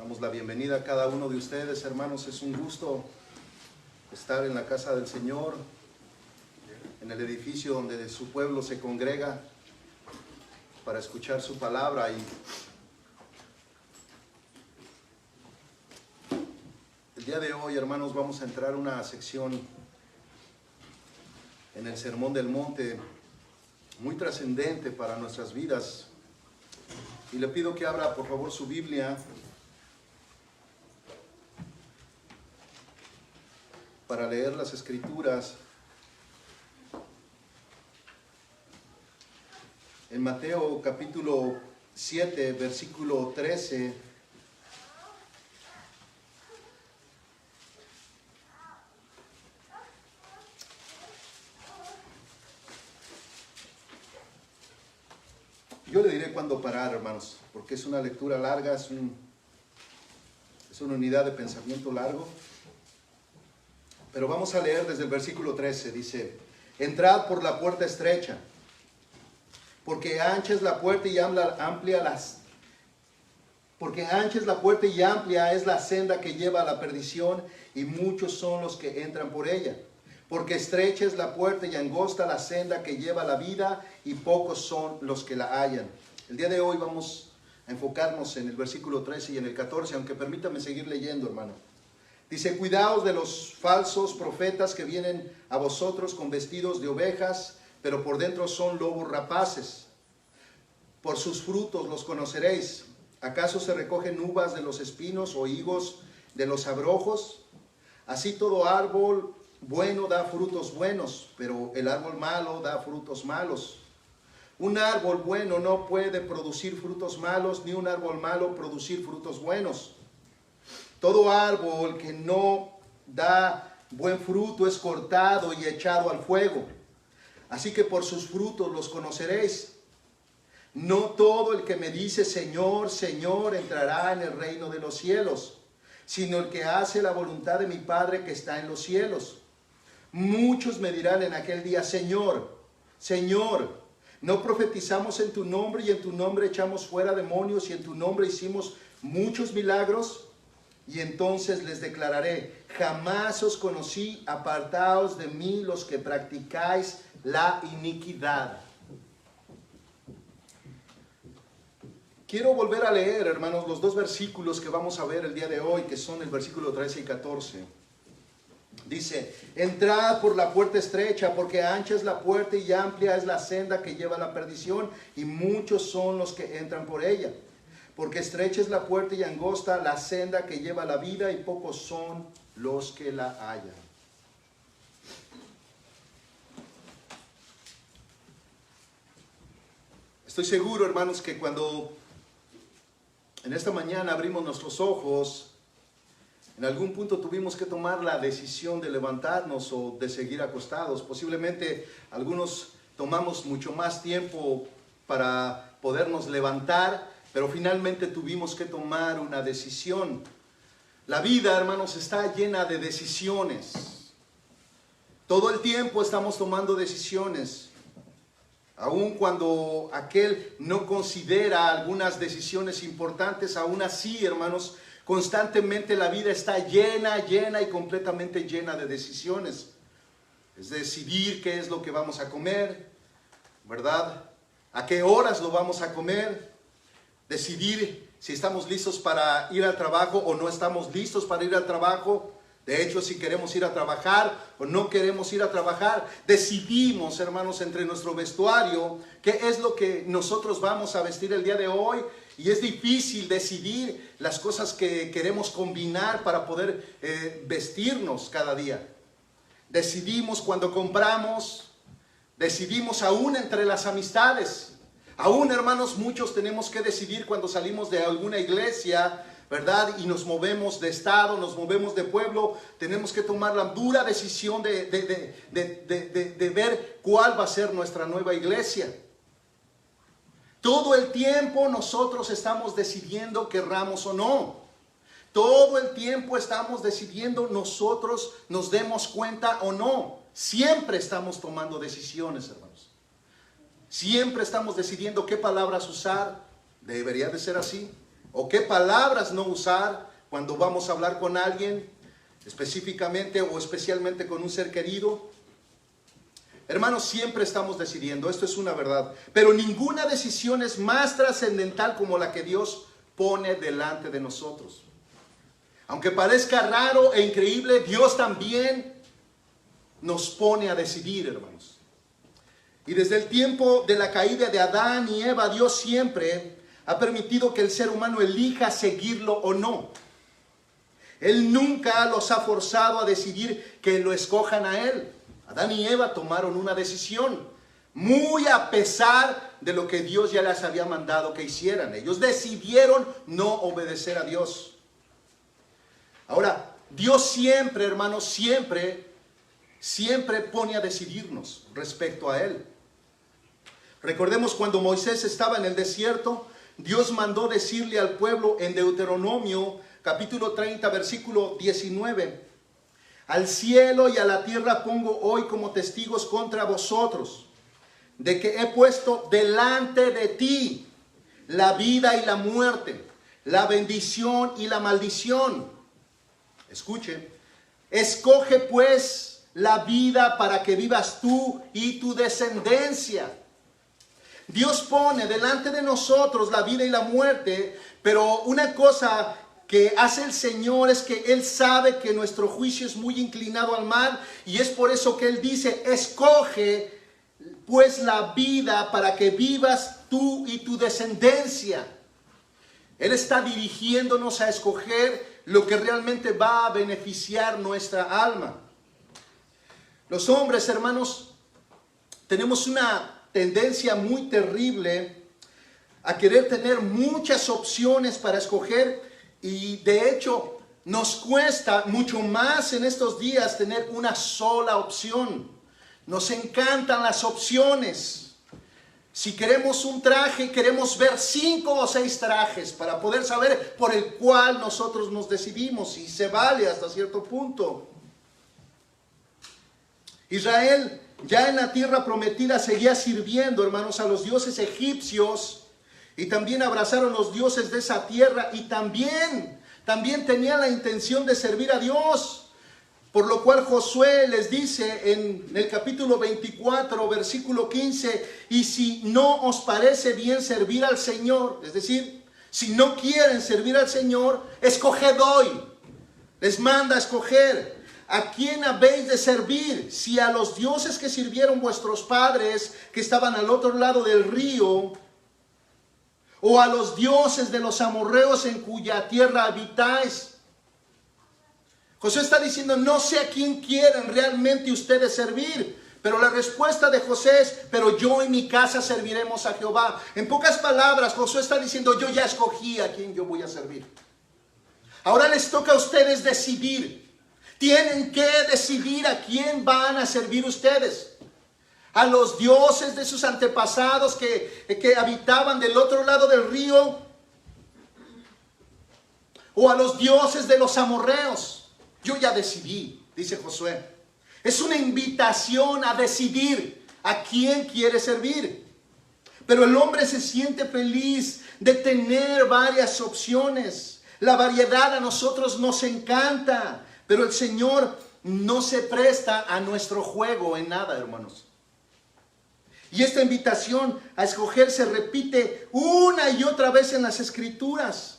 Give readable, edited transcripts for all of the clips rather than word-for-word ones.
Damos la bienvenida a cada uno de ustedes, hermanos. Es un gusto estar en la casa del Señor, en el edificio donde su pueblo se congrega para escuchar su palabra. Y el día de hoy, hermanos, vamos a entrar a una sección en el Sermón del Monte muy trascendente para nuestras vidas. Y le pido que abra, por favor, su Biblia para leer las Escrituras. En Mateo capítulo 7, versículo 13. Yo le diré cuándo parar, hermanos, porque es una lectura larga, es una unidad de pensamiento largo. Pero vamos a leer desde el versículo 13, dice: entrad por la puerta estrecha, porque ancha es la puerta y amplia es la senda que lleva a la perdición, y muchos son los que entran por ella. Porque estrecha es la puerta y angosta la senda que lleva a la vida, y pocos son los que la hallan. El día de hoy vamos a enfocarnos en el versículo 13 y en el 14, aunque permítame seguir leyendo, hermano. Dice: cuidaos de los falsos profetas que vienen a vosotros con vestidos de ovejas, pero por dentro son lobos rapaces. Por sus frutos los conoceréis. ¿Acaso se recogen uvas de los espinos o higos de los abrojos? Así todo árbol bueno da frutos buenos, pero el árbol malo da frutos malos. Un árbol bueno no puede producir frutos malos, ni un árbol malo producir frutos buenos. Todo árbol que no da buen fruto es cortado y echado al fuego. Así que por sus frutos los conoceréis. No todo el que me dice Señor, Señor entrará en el reino de los cielos, sino el que hace la voluntad de mi Padre que está en los cielos. Muchos me dirán en aquel día: Señor, Señor, ¿no profetizamos en tu nombre y en tu nombre echamos fuera demonios y en tu nombre hicimos muchos milagros? Y entonces les declararé: jamás os conocí, apartaos de mí los que practicáis la iniquidad. Quiero volver a leer, hermanos, los dos versículos que vamos a ver el día de hoy, que son el versículo 13 y 14. Dice: entrad por la puerta estrecha, porque ancha es la puerta y amplia es la senda que lleva a la perdición, y muchos son los que entran por ella. Porque estrecha es la puerta y angosta la senda que lleva a la vida, y pocos son los que la hallan. Estoy seguro, hermanos, que cuando en esta mañana abrimos nuestros ojos, en algún punto tuvimos que tomar la decisión de levantarnos o de seguir acostados. Posiblemente algunos tomamos mucho más tiempo para podernos levantar, pero finalmente tuvimos que tomar una decisión. La vida, hermanos, está llena de decisiones. Todo el tiempo estamos tomando decisiones. Aun cuando aquel no considera algunas decisiones importantes, aún así, hermanos, constantemente la vida está llena y completamente llena de decisiones. Es decidir qué es lo que vamos a comer, ¿verdad? ¿A qué horas lo vamos a comer? Decidir si estamos listos para ir al trabajo o no estamos listos para ir al trabajo. De hecho, si queremos ir a trabajar o no queremos ir a trabajar. Decidimos, hermanos, entre nuestro vestuario, qué es lo que nosotros vamos a vestir el día de hoy. Y es difícil decidir las cosas que queremos combinar para poder vestirnos cada día. Decidimos cuando compramos, decidimos aún entre las amistades. Aún, hermanos, muchos tenemos que decidir cuando salimos de alguna iglesia, ¿verdad? Y nos movemos de estado, nos movemos de pueblo. Tenemos que tomar la dura decisión de ver cuál va a ser nuestra nueva iglesia. Todo el tiempo nosotros estamos decidiendo querramos o no. Todo el tiempo estamos decidiendo nosotros nos demos cuenta o no. Siempre estamos tomando decisiones, hermanos. Siempre estamos decidiendo qué palabras usar. Debería de ser así. o qué palabras no usar cuando vamos a hablar con alguien, específicamente o especialmente con un ser querido. Hermanos, siempre estamos decidiendo, esto es una verdad, pero ninguna decisión es más trascendental como la que Dios pone delante de nosotros. Aunque parezca raro e increíble, Dios también nos pone a decidir, hermanos. Y desde el tiempo de la caída de Adán y Eva, Dios siempre ha permitido que el ser humano elija seguirlo o no. Él nunca los ha forzado a decidir que lo escojan a Él. Adán y Eva tomaron una decisión, muy a pesar de lo que Dios ya les había mandado que hicieran. Ellos decidieron no obedecer a Dios. Ahora, Dios siempre, hermanos, siempre pone a decidirnos respecto a Él. Recordemos cuando Moisés estaba en el desierto, Dios mandó decirle al pueblo en Deuteronomio capítulo 30, versículo 19: al cielo y a la tierra pongo hoy como testigos contra vosotros, de que he puesto delante de ti la vida y la muerte, la bendición y la maldición. Escuche, escoge pues la vida para que vivas tú y tu descendencia. Dios pone delante de nosotros la vida y la muerte, pero una cosa que hace el Señor es que Él sabe que nuestro juicio es muy inclinado al mal, y es por eso que Él dice: escoge pues la vida para que vivas tú y tu descendencia. Él está dirigiéndonos a escoger lo que realmente va a beneficiar nuestra alma. Los hombres, hermanos, tenemos una tendencia muy terrible a querer tener muchas opciones para escoger, y de hecho nos cuesta mucho más en estos días tener una sola opción. Nos encantan las opciones. Si queremos un traje, queremos ver 5 o 6 trajes para poder saber por el cual nosotros nos decidimos, y se vale hasta cierto punto. Israel, ya en la tierra prometida, seguía sirviendo, hermanos, a los dioses egipcios, y también abrazaron los dioses de esa tierra, y también tenían la intención de servir a Dios. Por lo cual Josué les dice en el capítulo 24, versículo 15: y si no os parece bien servir al Señor, es decir, si no quieren servir al Señor, escoged hoy. Les manda a escoger: ¿a quién habéis de servir? Si a los dioses que sirvieron vuestros padres, que estaban al otro lado del río, o a los dioses de los amorreos en cuya tierra habitáis. José está diciendo: no sé a quién quieren realmente ustedes servir. Pero la respuesta de José es: pero yo y mi casa serviremos a Jehová. En pocas palabras, Josué está diciendo: yo ya escogí a quién yo voy a servir. Ahora les toca a ustedes decidir. Tienen que decidir a quién van a servir ustedes. A los dioses de sus antepasados que habitaban del otro lado del río, o a los dioses de los amorreos. Yo ya decidí, dice Josué. Es una invitación a decidir a quién quiere servir. Pero el hombre se siente feliz de tener varias opciones. La variedad a nosotros nos encanta, pero el Señor no se presta a nuestro juego en nada, hermanos. Y esta invitación a escoger se repite una y otra vez en las Escrituras.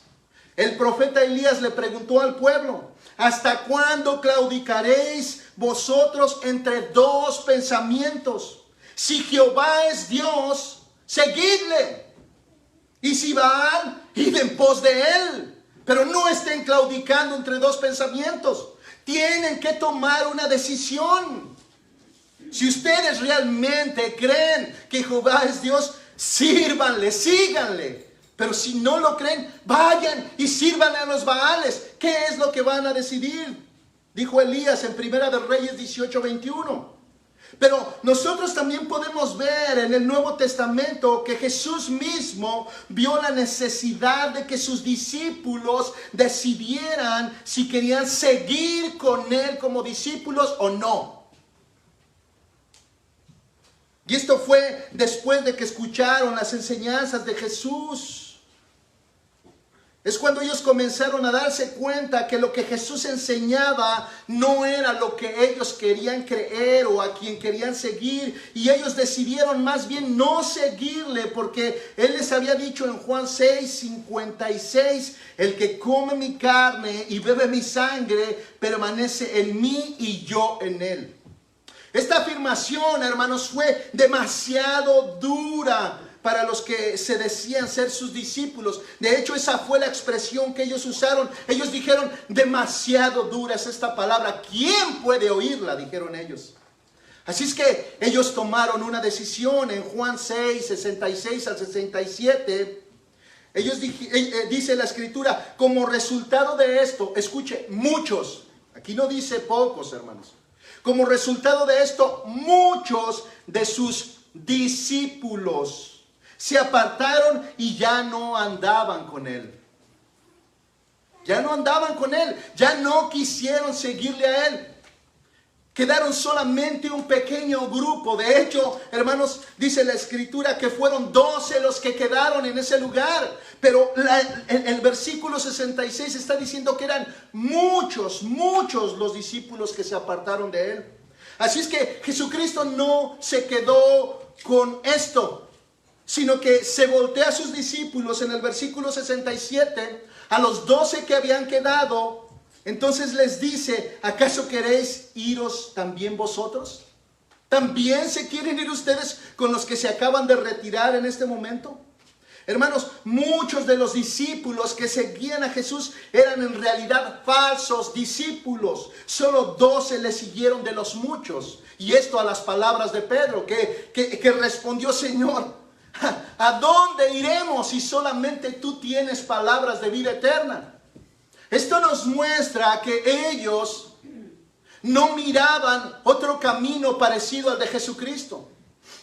El profeta Elías le preguntó al pueblo: ¿hasta cuándo claudicaréis vosotros entre 2 pensamientos? Si Jehová es Dios, seguidle. Y si Baal, id en pos de él. Pero no estén claudicando entre 2 pensamientos. Tienen que tomar una decisión. Si ustedes realmente creen que Jehová es Dios, sírvanle, síganle. Pero si no lo creen, vayan y sirvan a los Baales. ¿Qué es lo que van a decidir? Dijo Elías en Primera de Reyes 18:21. Pero nosotros también podemos ver en el Nuevo Testamento que Jesús mismo vio la necesidad de que sus discípulos decidieran si querían seguir con Él como discípulos o no. Y esto fue después de que escucharon las enseñanzas de Jesús. Es cuando ellos comenzaron a darse cuenta que lo que Jesús enseñaba no era lo que ellos querían creer o a quien querían seguir. Y ellos decidieron más bien no seguirle, porque Él les había dicho en Juan 6:56, el que come mi carne y bebe mi sangre permanece en mí y yo en él. Esta afirmación, hermanos, fue demasiado dura para los que se decían ser sus discípulos. De hecho, esa fue la expresión que ellos usaron. Ellos dijeron, demasiado dura es esta palabra. ¿Quién puede oírla?, dijeron ellos. Así es que ellos tomaron una decisión en Juan 6:66 al 67. Ellos dice la escritura, como resultado de esto, escuche, muchos, aquí no dice pocos, hermanos. Como resultado de esto, muchos de sus discípulos se apartaron y ya no andaban con Él. Ya no andaban con Él. Ya no quisieron seguirle a Él. Quedaron solamente un pequeño grupo. De hecho, hermanos, dice la escritura que fueron 12 los que quedaron en ese lugar. Pero el versículo 66 está diciendo que eran muchos los discípulos que se apartaron de Él. Así es que Jesucristo no se quedó con esto, sino que se voltea a sus discípulos en el versículo 67, a los 12 que habían quedado. Entonces les dice, ¿acaso queréis iros también vosotros? ¿También se quieren ir ustedes con los que se acaban de retirar en este momento? Hermanos, muchos de los discípulos que seguían a Jesús eran en realidad falsos discípulos. Solo 12 le siguieron de los muchos. Y esto a las palabras de Pedro, que respondió, Señor, ¿a dónde iremos si solamente tú tienes palabras de vida eterna? Esto nos muestra que ellos no miraban otro camino parecido al de Jesucristo.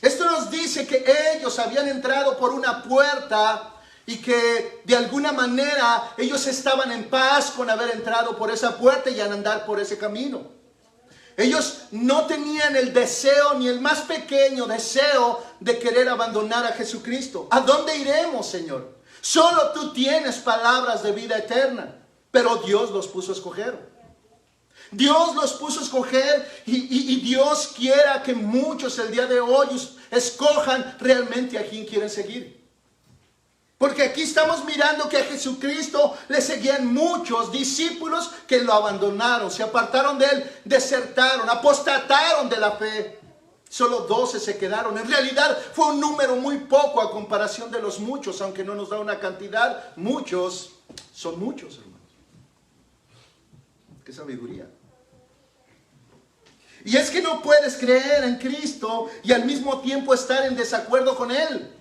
Esto nos dice que ellos habían entrado por una puerta y que de alguna manera ellos estaban en paz con haber entrado por esa puerta y al andar por ese camino. Ellos no tenían el deseo, ni el más pequeño deseo de querer abandonar a Jesucristo. ¿A dónde iremos, Señor? Solo tú tienes palabras de vida eterna. Pero Dios los puso a escoger. Dios los puso a escoger y Dios quiera que muchos el día de hoy escojan realmente a quien quieren seguir. Porque aquí estamos mirando que a Jesucristo le seguían muchos discípulos que lo abandonaron, se apartaron de Él, desertaron, apostataron de la fe. Solo 12 se quedaron. En realidad fue un número muy poco a comparación de los muchos, aunque no nos da una cantidad. Muchos son muchos, hermanos. ¡Qué sabiduría! Y es que no puedes creer en Cristo y al mismo tiempo estar en desacuerdo con Él.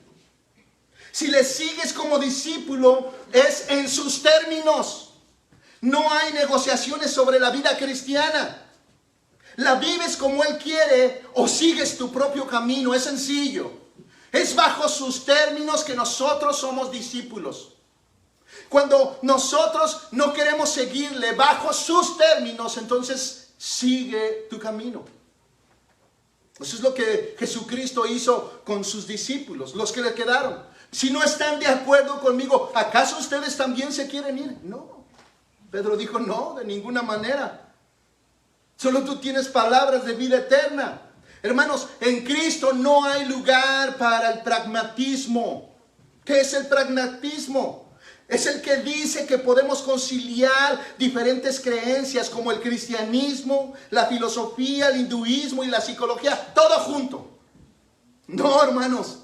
Si le sigues como discípulo, es en sus términos. No hay negociaciones sobre la vida cristiana. La vives como Él quiere o sigues tu propio camino. Es sencillo. Es bajo sus términos que nosotros somos discípulos. Cuando nosotros no queremos seguirle bajo sus términos, entonces sigue tu camino. Eso es lo que Jesucristo hizo con sus discípulos, los que le quedaron. Si no están de acuerdo conmigo, ¿acaso ustedes también se quieren ir? No. Pedro dijo, no, de ninguna manera. Solo tú tienes palabras de vida eterna. Hermanos, en Cristo no hay lugar para el pragmatismo. ¿Qué es el pragmatismo? Es el que dice que podemos conciliar diferentes creencias como el cristianismo, la filosofía, el hinduismo y la psicología, todo junto. No, hermanos.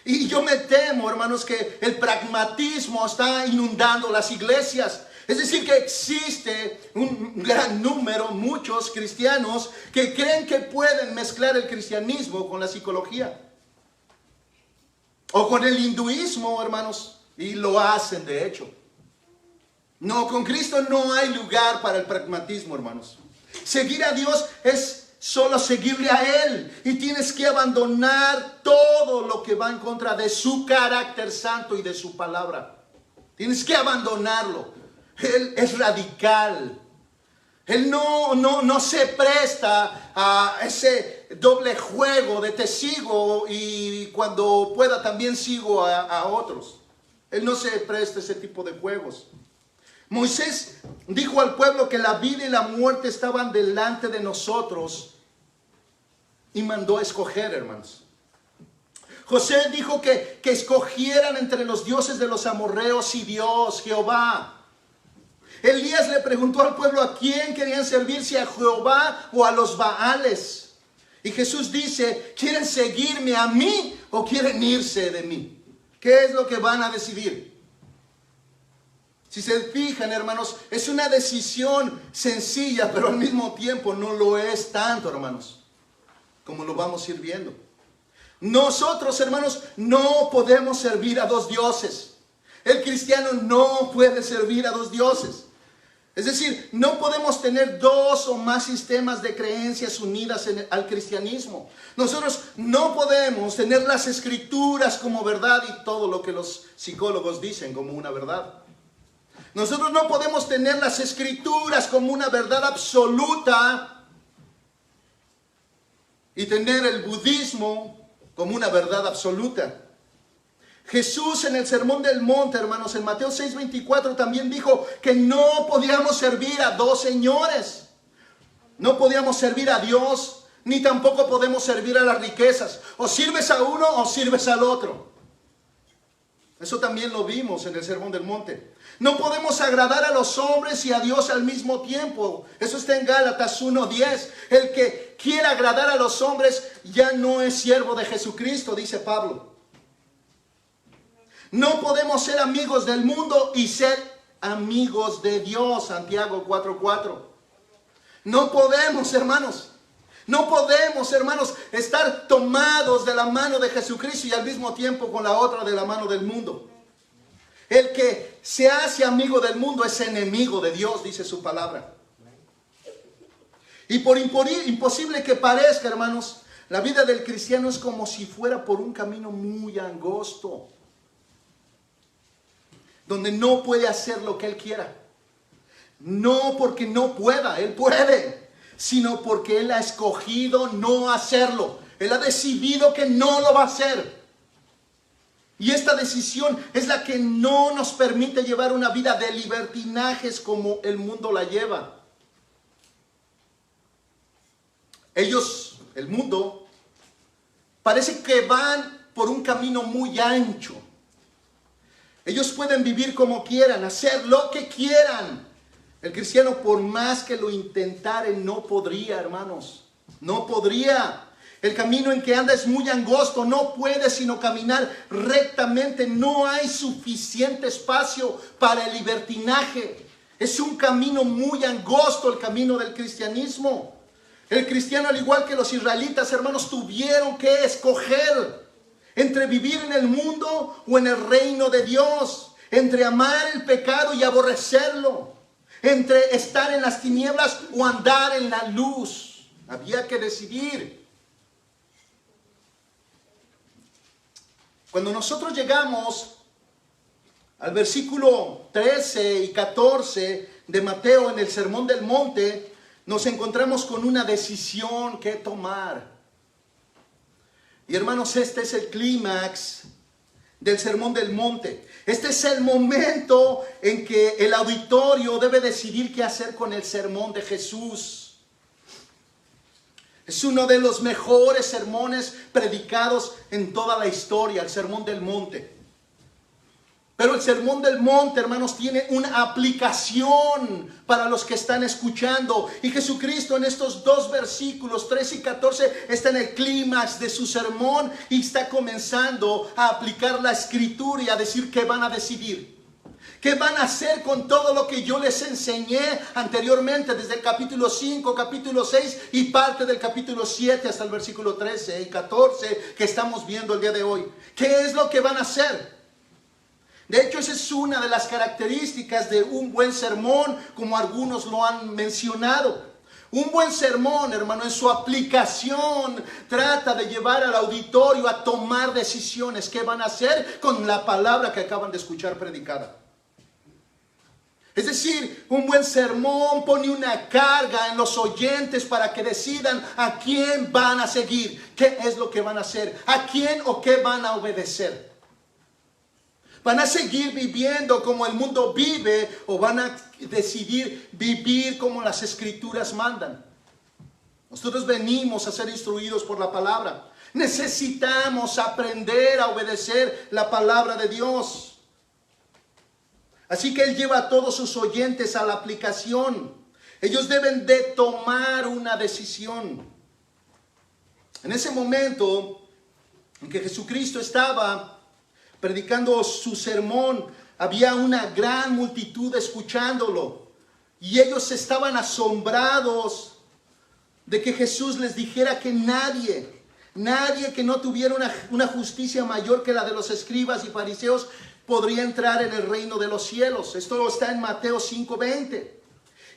Y yo me temo, hermanos, que el pragmatismo está inundando las iglesias. Es decir, que existe un gran número, muchos cristianos que creen que pueden mezclar el cristianismo con la psicología. O con el hinduismo, hermanos. Y lo hacen, de hecho. No, con Cristo no hay lugar para el pragmatismo, hermanos. Seguir a Dios es solo seguirle a Él. Y tienes que abandonar todo lo que va en contra de su carácter santo y de su palabra. Tienes que abandonarlo. Él es radical. Él no se presta a ese doble juego de te sigo y cuando pueda también sigo a otros. Él no se presta a ese tipo de juegos. Moisés dijo al pueblo que la vida y la muerte estaban delante de nosotros y mandó a escoger, hermanos. José dijo que escogieran entre los dioses de los amorreos y Dios, Jehová. Elías le preguntó al pueblo a quién querían servir, si a Jehová o a los Baales. Y Jesús dice, ¿quieren seguirme a mí o quieren irse de mí? ¿Qué es lo que van a decidir? Si se fijan, hermanos, es una decisión sencilla, pero al mismo tiempo no lo es tanto, hermanos, como lo vamos a ir viendo. Nosotros, hermanos, no podemos servir a dos dioses. El cristiano no puede servir a dos dioses. Es decir, no podemos tener dos o más sistemas de creencias unidas al cristianismo. Nosotros no podemos tener las escrituras como verdad y todo lo que los psicólogos dicen como una verdad. Nosotros no podemos tener las escrituras como una verdad absoluta y tener el budismo como una verdad absoluta. Jesús en el Sermón del Monte, hermanos, en Mateo 6:24 también dijo que no podíamos servir a dos señores. No podíamos servir a Dios, ni tampoco podemos servir a las riquezas. O sirves a uno o sirves al otro. Eso también lo vimos en el Sermón del Monte. No podemos agradar a los hombres y a Dios al mismo tiempo. Eso está en Gálatas 1:10. El que quiera agradar a los hombres ya no es siervo de Jesucristo, dice Pablo. No podemos ser amigos del mundo y ser amigos de Dios, Santiago 4:4. No podemos, hermanos. No podemos, hermanos, estar tomados de la mano de Jesucristo y al mismo tiempo con la otra de la mano del mundo. El que se hace amigo del mundo es enemigo de Dios, dice su palabra. Y por imposible que parezca, hermanos, la vida del cristiano es como si fuera por un camino muy angosto, donde no puede hacer lo que él quiera. No porque no pueda, él puede, sino porque él ha escogido no hacerlo. Él ha decidido que no lo va a hacer. Y esta decisión es la que no nos permite llevar una vida de libertinajes como el mundo la lleva. Ellos, el mundo, parece que van por un camino muy ancho. Ellos pueden vivir como quieran, hacer lo que quieran. El cristiano, por más que lo intentare, no podría, hermanos. No podría. El camino en que anda es muy angosto. No puede sino caminar rectamente. No hay suficiente espacio para el libertinaje. Es un camino muy angosto el camino del cristianismo. El cristiano, al igual que los israelitas, hermanos, tuvieron que escoger entre vivir en el mundo o en el reino de Dios, entre amar el pecado y aborrecerlo, entre estar en las tinieblas o andar en la luz. Había que decidir. Cuando nosotros llegamos al versículo 13 y 14 de Mateo en el Sermón del Monte, nos encontramos con una decisión que tomar. Y hermanos, este es el clímax del Sermón del Monte. Este es el momento en que el auditorio debe decidir qué hacer con el sermón de Jesús. Es uno de los mejores sermones predicados en toda la historia, el Sermón del Monte. Pero el Sermón del Monte, hermanos, tiene una aplicación para los que están escuchando. Y Jesucristo en estos dos versículos, 13 y 14, está en el clímax de su sermón y está comenzando a aplicar la escritura y a decir qué van a decidir. ¿Qué van a hacer con todo lo que yo les enseñé anteriormente, desde el capítulo 5, capítulo 6 y parte del capítulo 7 hasta el versículo 13 y 14 que estamos viendo el día de hoy? ¿Qué es lo que van a hacer? De hecho, esa es una de las características de un buen sermón, como algunos lo han mencionado. Un buen sermón, hermano, en su aplicación trata de llevar al auditorio a tomar decisiones. ¿Qué van a hacer con la palabra que acaban de escuchar predicada? Es decir, un buen sermón pone una carga en los oyentes para que decidan a quién van a seguir, qué es lo que van a hacer, a quién o qué van a obedecer. ¿Van a seguir viviendo como el mundo vive o van a decidir vivir como las Escrituras mandan? Nosotros venimos a ser instruidos por la palabra. Necesitamos aprender a obedecer la palabra de Dios. Así que Él lleva a todos sus oyentes a la aplicación. Ellos deben de tomar una decisión. En ese momento en que Jesucristo estaba predicando su sermón, había una gran multitud escuchándolo. Y ellos estaban asombrados de que Jesús les dijera que nadie que no tuviera una justicia mayor que la de los escribas y fariseos podría entrar en el reino de los cielos. Esto está en Mateo 5:20.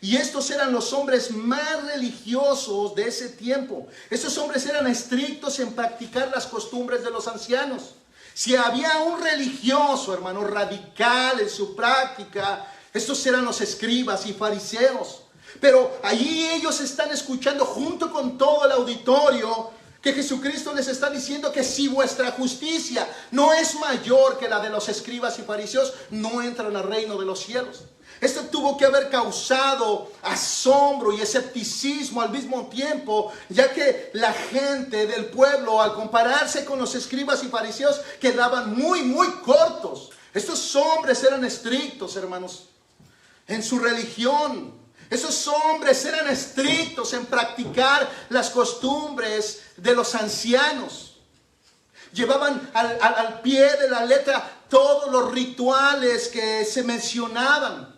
Y estos eran los hombres más religiosos de ese tiempo. Estos hombres eran estrictos en practicar las costumbres de los ancianos. Si había un religioso, hermano, radical en su práctica, estos eran los escribas y fariseos. Pero allí ellos están escuchando junto con todo el auditorio que Jesucristo les está diciendo que si vuestra justicia no es mayor que la de los escribas y fariseos, no entran al reino de los cielos. Esto tuvo que haber causado asombro y escepticismo al mismo tiempo, ya que la gente del pueblo, al compararse con los escribas y fariseos, quedaban muy cortos. Estos hombres eran estrictos, hermanos, en su religión. Esos hombres eran estrictos en practicar las costumbres de los ancianos. Llevaban al pie de la letra todos los rituales que se mencionaban.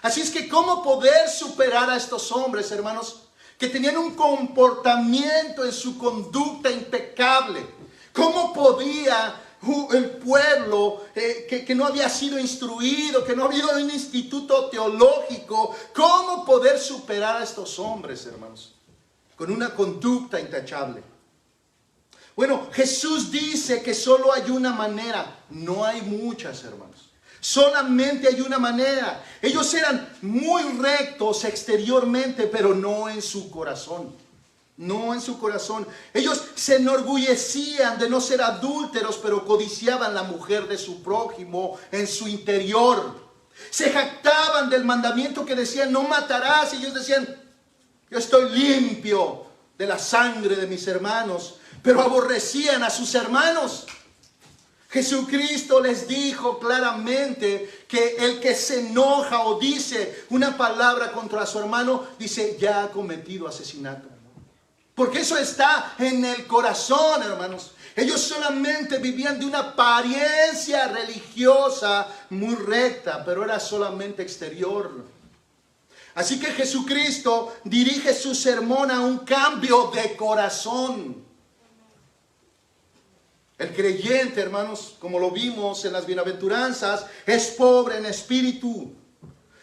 Así es que, ¿cómo poder superar a estos hombres, hermanos, que tenían un comportamiento en su conducta impecable? ¿Cómo podía el pueblo que no había sido instruido, que no había habido un instituto teológico, cómo poder superar a estos hombres, hermanos, con una conducta intachable? Bueno, Jesús dice que solo hay una manera, no hay muchas, hermanos. Solamente hay una manera. Ellos eran muy rectos exteriormente, pero no en su corazón. No en su corazón. Ellos se enorgullecían de no ser adúlteros, pero codiciaban la mujer de su prójimo en su interior. Se jactaban del mandamiento que decían no matarás. Y ellos decían, yo estoy limpio de la sangre de mis hermanos. Pero aborrecían a sus hermanos. Jesucristo les dijo claramente que el que se enoja o dice una palabra contra su hermano, dice, ya ha cometido asesinato. Porque eso está en el corazón, hermanos. Ellos solamente vivían de una apariencia religiosa muy recta, pero era solamente exterior. Así que Jesucristo dirige su sermón a un cambio de corazón. El creyente, hermanos, como lo vimos en las bienaventuranzas, es pobre en espíritu.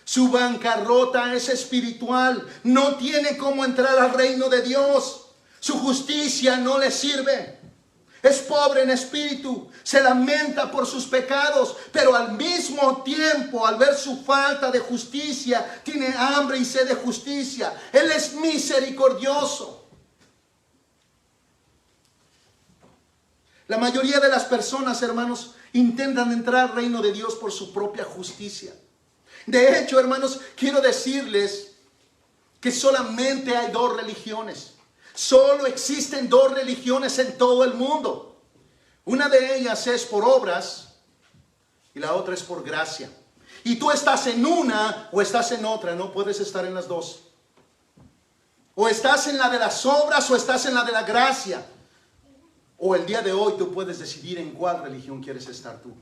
Su bancarrota es espiritual. No tiene cómo entrar al reino de Dios. Su justicia no le sirve. Es pobre en espíritu. Se lamenta por sus pecados. Pero al mismo tiempo, al ver su falta de justicia, tiene hambre y sed de justicia. Él es misericordioso. La mayoría de las personas, hermanos, intentan entrar al reino de Dios por su propia justicia. De hecho, hermanos, quiero decirles que solamente hay dos religiones. Solo existen dos religiones en todo el mundo. Una de ellas es por obras y la otra es por gracia. Y tú estás en una o estás en otra, no puedes estar en las dos. O estás en la de las obras o estás en la de la gracia. O el día de hoy tú puedes decidir en cuál religión quieres estar tú.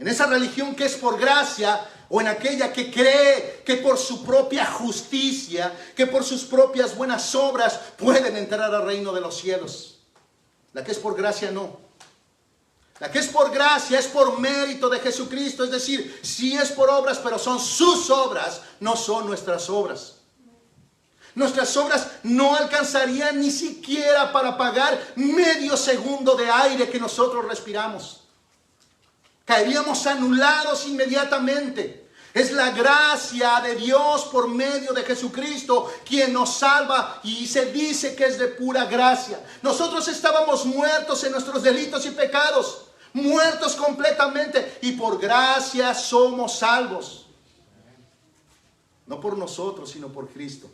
En esa religión que es por gracia o en aquella que cree que por su propia justicia, que por sus propias buenas obras pueden entrar al reino de los cielos. La que es por gracia no. La que es por gracia es por mérito de Jesucristo. Es decir, sí es por obras, pero son sus obras, no son nuestras obras. Nuestras obras no alcanzarían ni siquiera para pagar medio segundo de aire que nosotros respiramos. Caeríamos anulados inmediatamente. Es la gracia de Dios por medio de Jesucristo quien nos salva y se dice que es de pura gracia. Nosotros estábamos muertos en nuestros delitos y pecados. muertos completamente, y por gracia somos salvos. No por nosotros, sino por Cristo.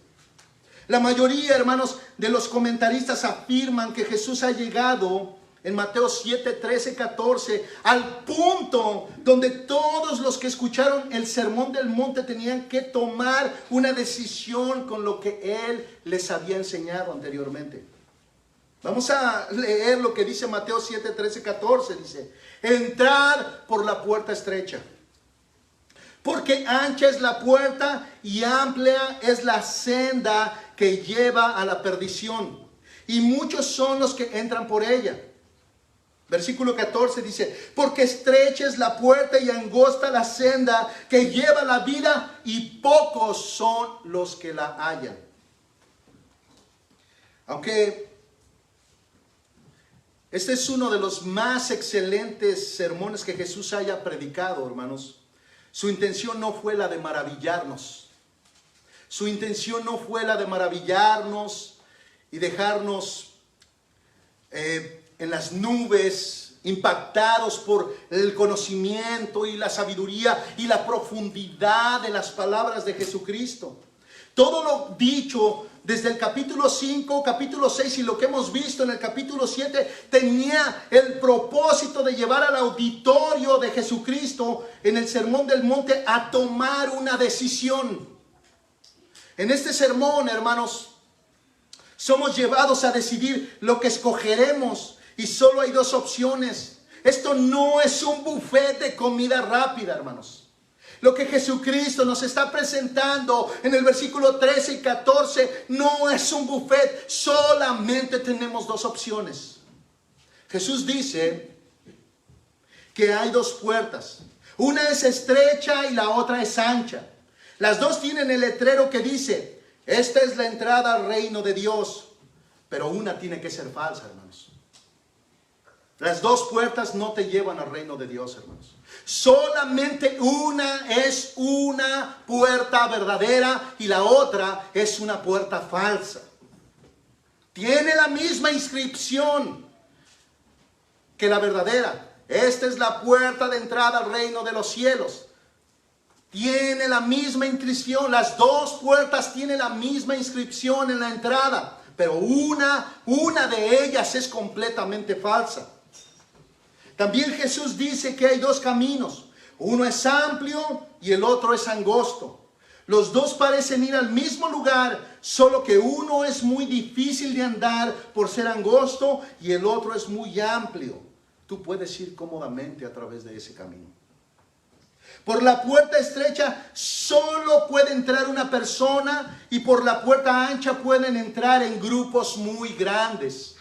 La mayoría, hermanos, de los comentaristas afirman que Jesús ha llegado en Mateo 7, 13, 14, al punto donde todos los que escucharon el sermón del monte tenían que tomar una decisión con lo que Él les había enseñado anteriormente. Vamos a leer lo que dice Mateo 7, 13, 14. Dice: entrad por la puerta estrecha, porque ancha es la puerta y amplia es la senda que lleva a la perdición, y muchos son los que entran por ella. Versículo 14 dice: porque estrecha es la puerta y angosta la senda que lleva a la vida, y pocos son los que la hallan. Aunque este es uno de los más excelentes sermones que Jesús haya predicado, hermanos, su intención no fue la de maravillarnos. Su intención no fue la de maravillarnos y dejarnos en las nubes, impactados por el conocimiento y la sabiduría y la profundidad de las palabras de Jesucristo. Todo lo dicho desde el capítulo 5, capítulo 6 y lo que hemos visto en el capítulo 7 tenía el propósito de llevar al auditorio de Jesucristo en el Sermón del Monte a tomar una decisión. En este sermón, hermanos, somos llevados a decidir lo que escogeremos, y solo hay dos opciones. Esto no es un buffet de comida rápida, hermanos. Lo que Jesucristo nos está presentando en el versículo 13 y 14 no es un buffet, solamente tenemos dos opciones. Jesús dice que hay dos puertas. Una es estrecha y la otra es ancha. Las dos tienen el letrero que dice: esta es la entrada al reino de Dios. Pero una tiene que ser falsa, hermanos. Las dos puertas no te llevan al reino de Dios, hermanos. Solamente una es una puerta verdadera y la otra es una puerta falsa. Tiene la misma inscripción que la verdadera. Esta es la puerta de entrada al reino de los cielos. Tiene la misma inscripción. Las dos puertas tienen la misma inscripción en la entrada. Pero una de ellas es completamente falsa. También Jesús dice que hay dos caminos. Uno es amplio y el otro es angosto. Los dos parecen ir al mismo lugar, solo que uno es muy difícil de andar por ser angosto y el otro es muy amplio. Tú puedes ir cómodamente a través de ese camino. Por la puerta estrecha solo puede entrar una persona, y por la puerta ancha pueden entrar en grupos muy grandes.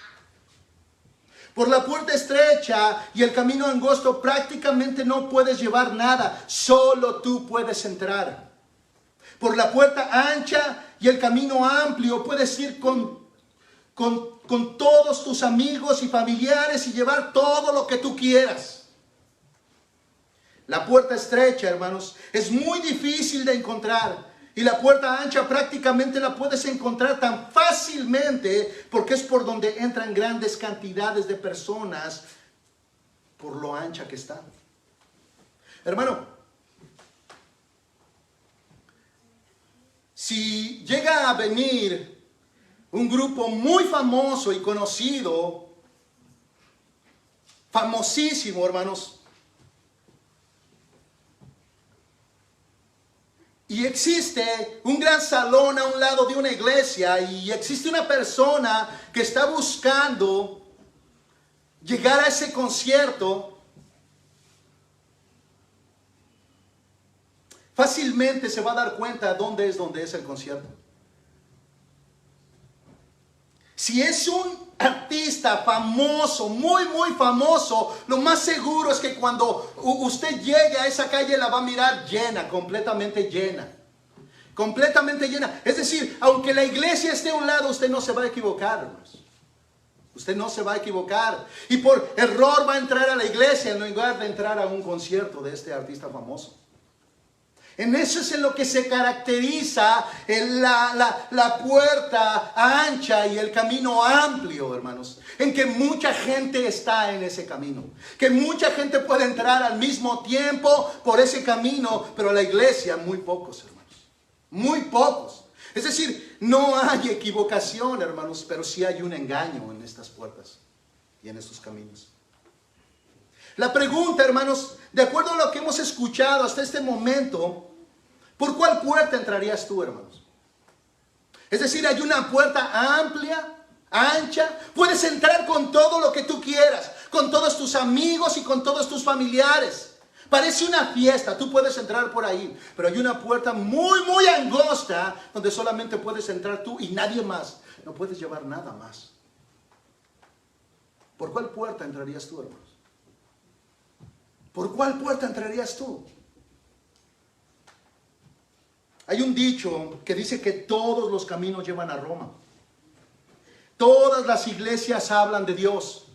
Por la puerta estrecha y el camino angosto prácticamente no puedes llevar nada, solo tú puedes entrar. Por la puerta ancha y el camino amplio puedes ir con todos tus amigos y familiares y llevar todo lo que tú quieras. La puerta estrecha, hermanos, es muy difícil de encontrar. Y la puerta ancha prácticamente la puedes encontrar tan fácilmente porque es por donde entran grandes cantidades de personas, por lo ancha que está. Hermano, si llega a venir un grupo muy famoso y conocido, famosísimo, hermanos, y existe un gran salón a un lado de una iglesia, y existe una persona que está buscando llegar a ese concierto, fácilmente se va a dar cuenta dónde es el concierto. Si es un artista famoso, muy famoso, lo más seguro es que cuando usted llegue a esa calle la va a mirar llena, completamente llena. Completamente llena. Es decir, aunque la iglesia esté a un lado, usted no se va a equivocar, hermanos. Usted no se va a equivocar. Y por error va a entrar a la iglesia en lugar de entrar a un concierto de este artista famoso. En eso es en lo que se caracteriza la puerta ancha y el camino amplio, hermanos. En que mucha gente está en ese camino. Que mucha gente puede entrar al mismo tiempo por ese camino, pero la iglesia, muy pocos, hermanos. Muy pocos. Es decir, no hay equivocación, hermanos, pero sí hay un engaño en estas puertas y en estos caminos. La pregunta, hermanos, de acuerdo a lo que hemos escuchado hasta este momento, ¿por cuál puerta entrarías tú, hermanos? Es decir, hay una puerta amplia, ancha. Puedes entrar con todo lo que tú quieras, con todos tus amigos y con todos tus familiares. Parece una fiesta, tú puedes entrar por ahí, pero hay una puerta muy, muy angosta donde solamente puedes entrar tú y nadie más. No puedes llevar nada más. ¿Por cuál puerta entrarías tú, hermanos? ¿Por cuál puerta entrarías tú? Hay un dicho que dice que todos los caminos llevan a Roma. Todas las iglesias hablan de Dios.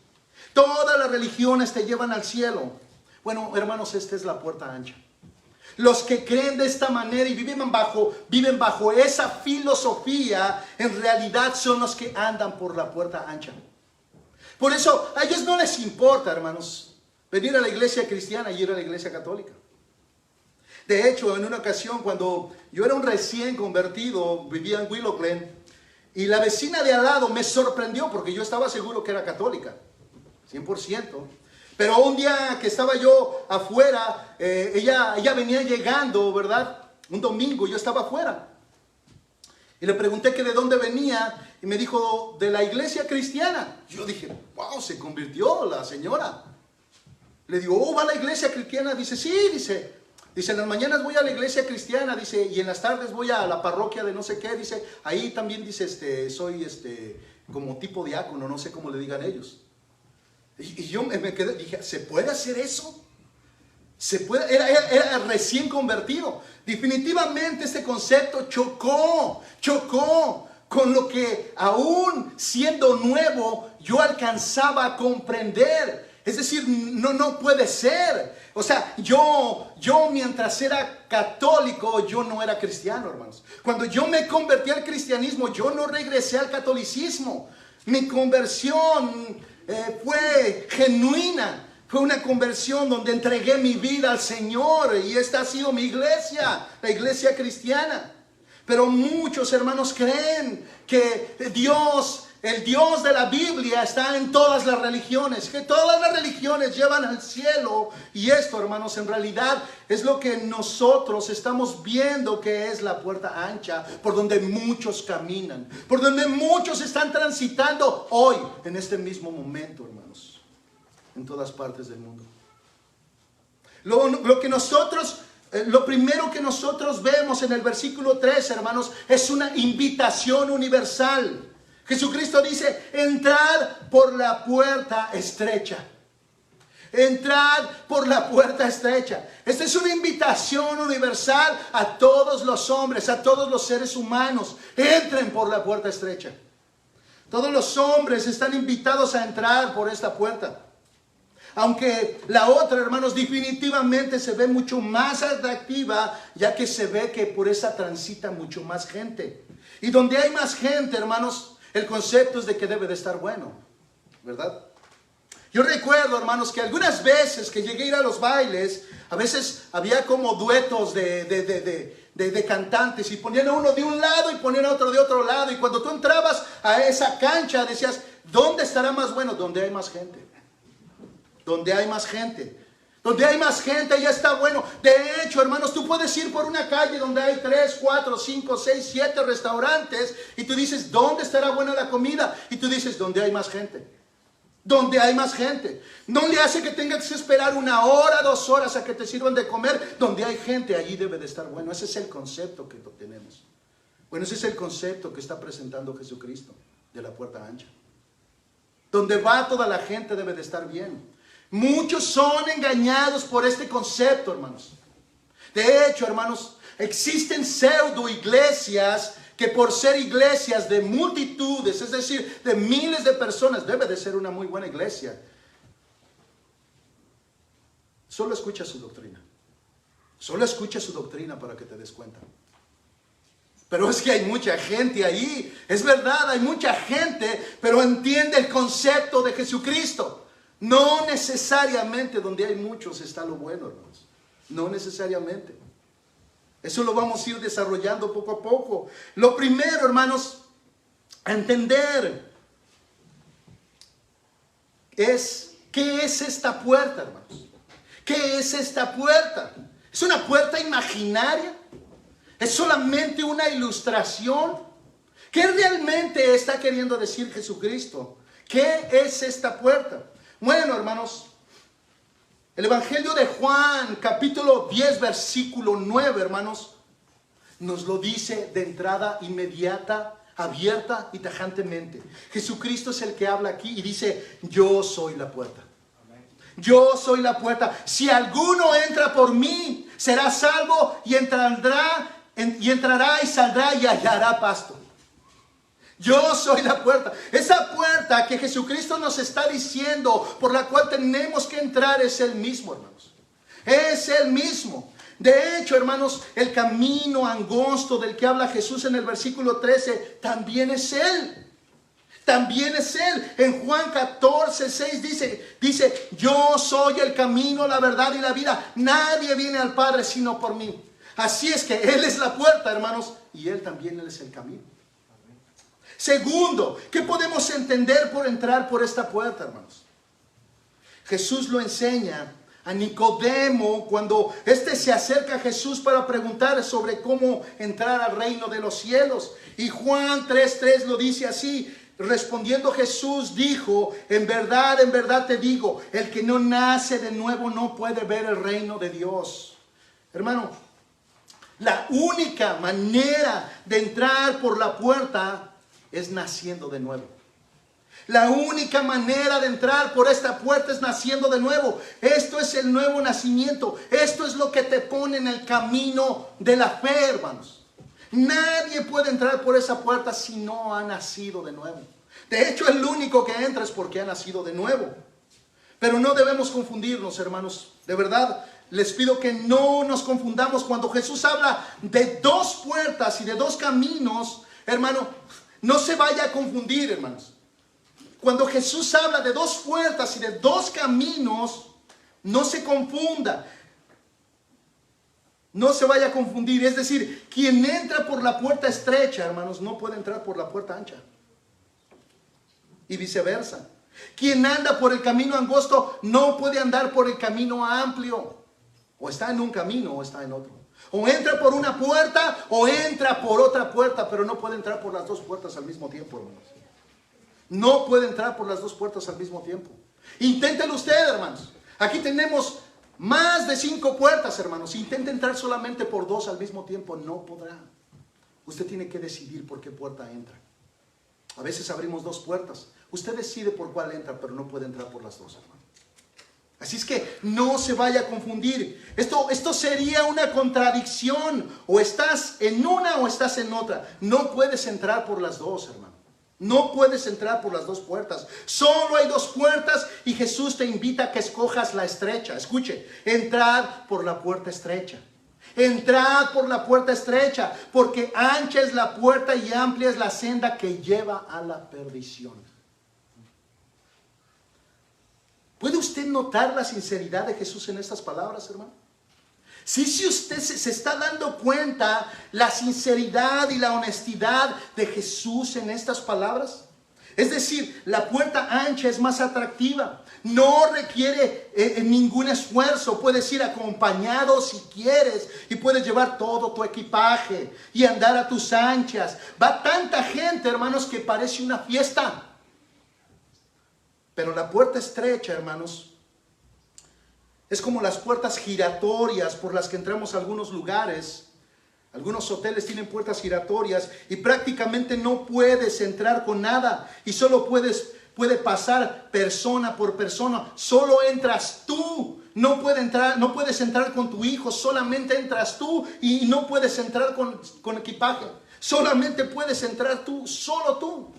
Todas las religiones te llevan al cielo. Bueno, hermanos, esta es la puerta ancha. Los que creen de esta manera y viven bajo esa filosofía, en realidad son los que andan por la puerta ancha. Por eso a ellos no les importa, hermanos, venir a la iglesia cristiana y ir a la iglesia católica. De hecho, en una ocasión, cuando yo era un recién convertido, vivía en Willow Glen, y la vecina de al lado me sorprendió porque yo estaba seguro que era católica, 100%. Pero un día que estaba yo afuera, ella venía llegando, ¿verdad? Un domingo, yo estaba afuera. Y le pregunté que de dónde venía, y me dijo, de la iglesia cristiana. Yo dije, wow, se convirtió la señora. Le digo, oh, ¿va a la iglesia cristiana? Dice, sí, dice, en las mañanas voy a la iglesia cristiana, dice, y en las tardes voy a la parroquia de no sé qué, dice, ahí también, dice, soy, como tipo diácono, no sé cómo le digan ellos. Y yo me quedé, dije, ¿se puede hacer eso? ¿Se puede? Era recién convertido. Definitivamente este concepto chocó con lo que aún siendo nuevo yo alcanzaba a comprender. Es decir, no puede ser. O sea, yo mientras era católico, yo no era cristiano, hermanos. Cuando yo me convertí al cristianismo, yo no regresé al catolicismo. Mi conversión fue genuina. Fue una conversión donde entregué mi vida al Señor. Y esta ha sido mi iglesia, la iglesia cristiana. Pero muchos hermanos creen que Dios, el Dios de la Biblia, está en todas las religiones, que todas las religiones llevan al cielo. Y esto, hermanos, en realidad es lo que nosotros estamos viendo, que es la puerta ancha, por donde muchos caminan, por donde muchos están transitando hoy, en este mismo momento, hermanos, en todas partes del mundo. Lo primero que nosotros vemos en el versículo 3, hermanos, es una invitación universal. Jesucristo dice, entrad por la puerta estrecha. Entrad por la puerta estrecha. Esta es una invitación universal a todos los hombres, a todos los seres humanos. Entren por la puerta estrecha. Todos los hombres están invitados a entrar por esta puerta. Aunque la otra, hermanos, definitivamente se ve mucho más atractiva, ya que se ve que por esa transita mucho más gente. Y donde hay más gente, hermanos, el concepto es de que debe de estar bueno, ¿verdad? Yo recuerdo, hermanos, que algunas veces que llegué a ir a los bailes, a veces había como duetos de cantantes, y ponían a uno de un lado y ponían a otro de otro lado. Y cuando tú entrabas a esa cancha, decías, ¿dónde estará más bueno? Donde hay más gente. Donde hay más gente. Donde hay más gente ya está bueno. De hecho, hermanos, tú puedes ir por una calle donde hay 3, 4, 5, 6, 7 restaurantes y tú dices, ¿dónde estará buena la comida? Y tú dices, donde hay más gente. Donde hay más gente. No le hace que tengas que esperar 1 hora, 2 horas a que te sirvan de comer. Donde hay gente, allí debe de estar bueno. Ese es el concepto que tenemos. Bueno, ese es el concepto que está presentando Jesucristo de la puerta ancha. Donde va toda la gente debe de estar bien. Muchos son engañados por este concepto, hermanos. De hecho, hermanos, existen pseudo iglesias que por ser iglesias de multitudes, es decir, de miles de personas, debe de ser una muy buena iglesia. Solo escucha su doctrina. Solo escucha su doctrina para que te des cuenta. Pero es que hay mucha gente ahí. Es verdad, hay mucha gente, pero entiende el concepto de Jesucristo. No necesariamente donde hay muchos está lo bueno, hermanos. No necesariamente. Eso lo vamos a ir desarrollando poco a poco. Lo primero, hermanos, a entender es ¿qué es esta puerta, hermanos? ¿Qué es esta puerta? ¿Es una puerta imaginaria? ¿Es solamente una ilustración? ¿Qué realmente está queriendo decir Jesucristo? ¿Qué es esta puerta? Bueno, hermanos, el Evangelio de Juan, capítulo 10, versículo 9, hermanos, nos lo dice de entrada inmediata, abierta y tajantemente. Jesucristo es el que habla aquí y dice, yo soy la puerta. Yo soy la puerta. Si alguno entra por mí, será salvo y entrará y saldrá y hallará pasto. Yo soy la puerta. Esa puerta que Jesucristo nos está diciendo, por la cual tenemos que entrar, es el mismo, hermanos. Es el mismo. De hecho, hermanos, el camino angosto del que habla Jesús en el versículo 13, también es Él. También es Él. En Juan 14, 6 dice, yo soy el camino, la verdad y la vida. Nadie viene al Padre sino por mí. Así es que Él es la puerta, hermanos, y Él también es el camino. Segundo, ¿qué podemos entender por entrar por esta puerta, hermanos? Jesús lo enseña a Nicodemo cuando éste se acerca a Jesús para preguntar sobre cómo entrar al reino de los cielos. Y Juan 3:3 lo dice así. Respondiendo Jesús dijo, en verdad te digo, el que no nace de nuevo no puede ver el reino de Dios. Hermano, la única manera de entrar por la puerta es naciendo de nuevo. La única manera de entrar por esta puerta es naciendo de nuevo. Esto es el nuevo nacimiento. Esto es lo que te pone en el camino de la fe, hermanos. Nadie puede entrar por esa puerta si no ha nacido de nuevo. De hecho, el único que entra es porque ha nacido de nuevo. Pero no debemos confundirnos, hermanos. De verdad, les pido que no nos confundamos. Cuando Jesús habla de dos puertas y de dos caminos, hermano, no se vaya a confundir, hermanos. Cuando Jesús habla de dos puertas y de dos caminos, no se confunda. No se vaya a confundir. Es decir, quien entra por la puerta estrecha, hermanos, no puede entrar por la puerta ancha. Y viceversa. Quien anda por el camino angosto no puede andar por el camino amplio. O está en un camino o está en otro. O entra por una puerta o entra por otra puerta, pero no puede entrar por las dos puertas al mismo tiempo, hermanos. No puede entrar por las dos puertas al mismo tiempo. Inténtelo usted, hermanos. Aquí tenemos más de 5 puertas, hermanos. Intente entrar solamente por 2 al mismo tiempo. No podrá. Usted tiene que decidir por qué puerta entra. A veces abrimos 2 puertas. Usted decide por cuál entra, pero no puede entrar por las 2, hermano. Así es que no se vaya a confundir. Esto sería una contradicción. O estás en una o estás en otra. No puedes entrar por las 2, hermano. No puedes entrar por las 2 puertas. Solo hay 2 puertas y Jesús te invita a que escojas la estrecha. Escuche, entrad por la puerta estrecha. Entrad por la puerta estrecha, porque ancha es la puerta y amplia es la senda que lleva a la perdición. ¿Puede usted notar la sinceridad de Jesús en estas palabras, hermano? Sí, si usted se está dando cuenta la sinceridad y la honestidad de Jesús en estas palabras. Es decir, la puerta ancha es más atractiva. No requiere ningún esfuerzo. Puedes ir acompañado si quieres. Y puedes llevar todo tu equipaje y andar a tus anchas. Va tanta gente, hermanos, que parece una fiesta. Pero la puerta estrecha, hermanos, es como las puertas giratorias por las que entramos a algunos lugares. Algunos hoteles tienen puertas giratorias y prácticamente no puedes entrar con nada. Y solo puede pasar persona por persona. Solo entras tú. No puedes entrar con tu hijo. Solamente entras tú y no puedes entrar con equipaje. Solamente puedes entrar tú, solo tú.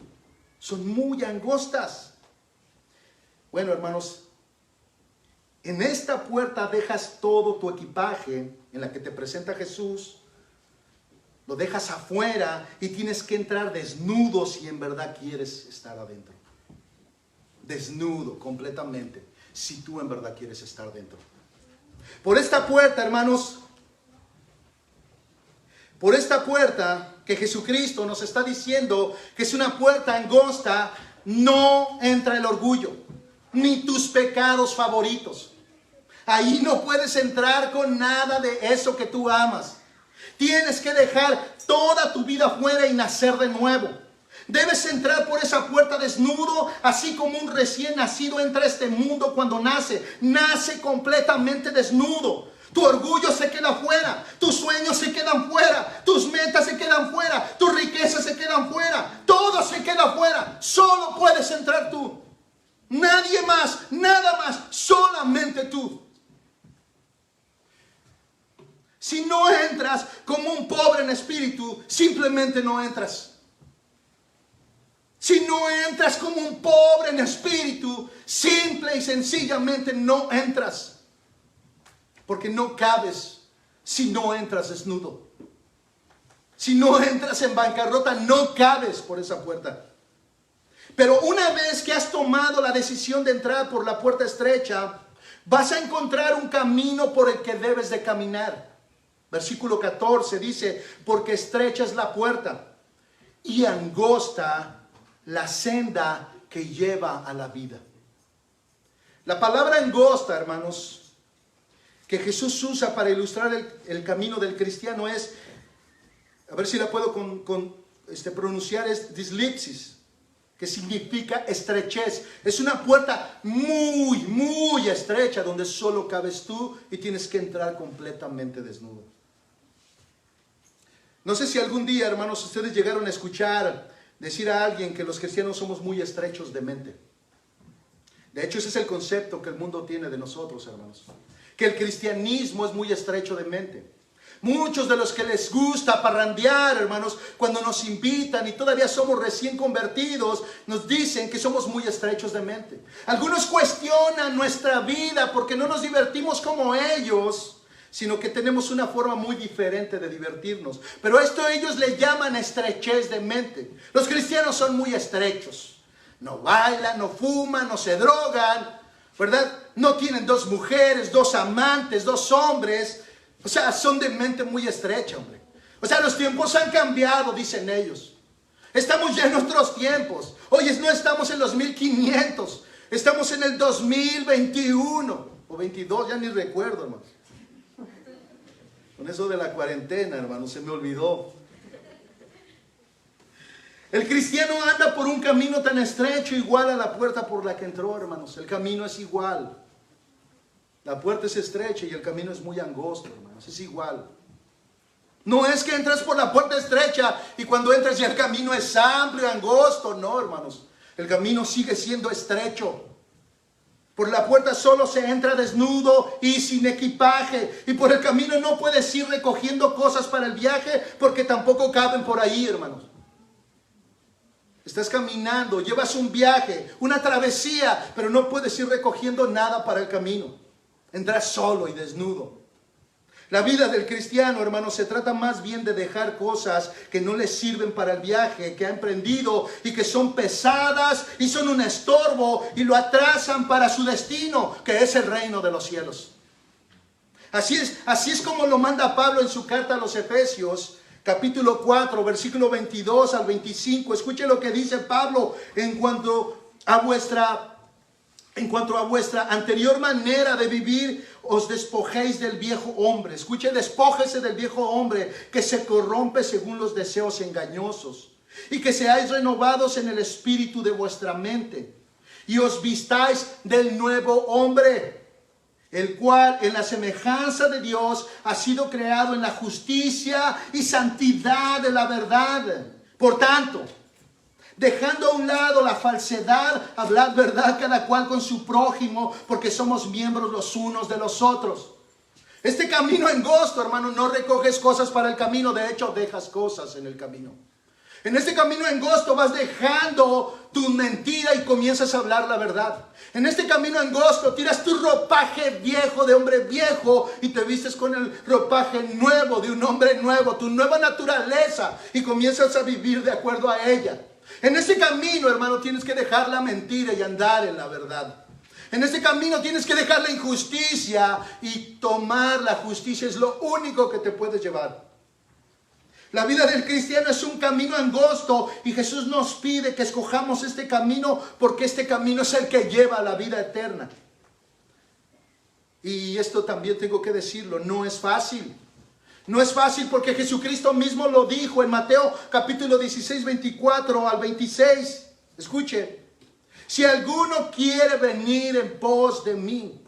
Son muy angostas. Bueno, hermanos, En esta puerta dejas todo tu equipaje en la que te presenta Jesús. Lo dejas afuera y tienes que entrar desnudo si en verdad quieres estar adentro. Desnudo completamente, si tú en verdad quieres estar dentro. Por esta puerta, hermanos, por esta puerta que Jesucristo nos está diciendo que es una puerta angosta, no entra el orgullo, ni tus pecados favoritos. Ahí no puedes entrar con nada de eso que tú amas. Tienes que dejar toda tu vida fuera y nacer de nuevo. Debes entrar por esa puerta desnudo, así como un recién nacido entra a este mundo cuando nace. Nace completamente desnudo. Tu orgullo se queda fuera, tus sueños se quedan fuera, tus metas se quedan fuera, tus riquezas se quedan fuera, todo se queda fuera. Solo puedes entrar tú. Nadie más, nada más, solamente tú. Si no entras como un pobre en espíritu, simplemente no entras. Si no entras como un pobre en espíritu, simple y sencillamente no entras. Porque no cabes si no entras desnudo. Si no entras en bancarrota, no cabes por esa puerta. Pero una vez que has tomado la decisión de entrar por la puerta estrecha, vas a encontrar un camino por el que debes de caminar. Versículo 14 dice, porque estrecha es la puerta y angosta la senda que lleva a la vida. La palabra angosta, hermanos, que Jesús usa para ilustrar el camino del cristiano es, a ver si la puedo pronunciar, es dislipsis, que significa estrechez. Es una puerta muy, muy estrecha donde solo cabes tú y tienes que entrar completamente desnudo. No sé si algún día, hermanos, ustedes llegaron a escuchar decir a alguien que los cristianos somos muy estrechos de mente. De hecho, ese es el concepto que el mundo tiene de nosotros, hermanos. Que el cristianismo es muy estrecho de mente. Muchos de los que les gusta parrandear, hermanos, cuando nos invitan y todavía somos recién convertidos, nos dicen que somos muy estrechos de mente. Algunos cuestionan nuestra vida porque no nos divertimos como ellos, sino que tenemos una forma muy diferente de divertirnos. Pero esto ellos le llaman estrechez de mente. Los cristianos son muy estrechos. No bailan, no fuman, no se drogan, ¿verdad? No tienen 2 mujeres, 2 amantes, 2 hombres. O sea, son de mente muy estrecha, hombre. O sea, los tiempos han cambiado, dicen ellos. Estamos ya en otros tiempos. Oye, no estamos en los 1500. Estamos en el 2021. O 22, ya ni recuerdo, hermano. Con eso de la cuarentena, hermano, se me olvidó. El cristiano anda por un camino tan estrecho, igual a la puerta por la que entró, hermanos. El camino es igual. La puerta es estrecha y el camino es muy angosto, hermanos. Es igual. No es que entres por la puerta estrecha y cuando entres ya el camino es amplio y angosto. No, hermanos. El camino sigue siendo estrecho. Por la puerta solo se entra desnudo y sin equipaje. Y por el camino no puedes ir recogiendo cosas para el viaje porque tampoco caben por ahí, hermanos. Estás caminando, llevas un viaje, una travesía, pero no puedes ir recogiendo nada para el camino. Entras solo y desnudo. La vida del cristiano, hermanos, se trata más bien de dejar cosas que no le sirven para el viaje que ha emprendido y que son pesadas y son un estorbo y lo atrasan para su destino, que es el reino de los cielos. Así es como lo manda Pablo en su carta a los Efesios, capítulo 4, versículo 22 al 25. Escuche lo que dice Pablo en cuanto a vuestra anterior manera de vivir, os despojéis del viejo hombre. Escuche, despójese del viejo hombre que se corrompe según los deseos engañosos, y que seáis renovados en el espíritu de vuestra mente, y os vistáis del nuevo hombre, el cual en la semejanza de Dios ha sido creado en la justicia y santidad de la verdad. Por tanto, dejando a un lado la falsedad, hablad verdad cada cual con su prójimo, porque somos miembros los unos de los otros. Este camino angosto, hermano, no recoges cosas para el camino, de hecho dejas cosas en el camino. En este camino angosto vas dejando tu mentira y comienzas a hablar la verdad. En este camino angosto tiras tu ropaje viejo de hombre viejo y te vistes con el ropaje nuevo de un hombre nuevo, tu nueva naturaleza, y comienzas a vivir de acuerdo a ella. En este camino, hermano, tienes que dejar la mentira y andar en la verdad. En este camino tienes que dejar la injusticia y tomar la justicia. Es lo único que te puedes llevar. La vida del cristiano es un camino angosto y Jesús nos pide que escojamos este camino porque este camino es el que lleva a la vida eterna. Y esto también tengo que decirlo, no es fácil. No es fácil porque Jesucristo mismo lo dijo en Mateo capítulo 16, 24 al 26. Escuche, si alguno quiere venir en pos de mí.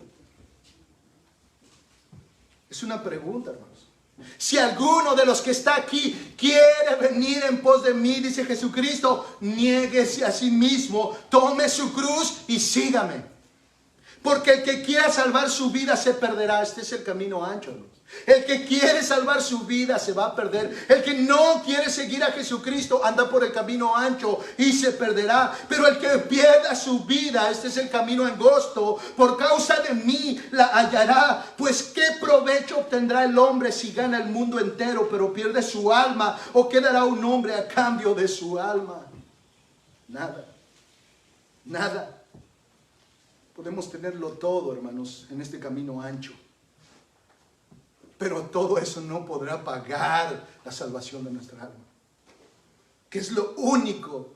Es una pregunta, hermanos. Si alguno de los que está aquí quiere venir en pos de mí, dice Jesucristo, niéguese a sí mismo, tome su cruz y sígame. Porque el que quiera salvar su vida se perderá. Este es el camino ancho, hermanos. El que quiere salvar su vida se va a perder. El que no quiere seguir a Jesucristo anda por el camino ancho y se perderá. Pero el que pierda su vida, este es el camino angosto, por causa de mí la hallará. Pues ¿qué provecho obtendrá el hombre si gana el mundo entero pero pierde su alma? ¿O qué dará un hombre a cambio de su alma? Nada. Nada. Podemos tenerlo todo, hermanos, en este camino ancho. Pero todo eso no podrá pagar la salvación de nuestra alma. Que es lo único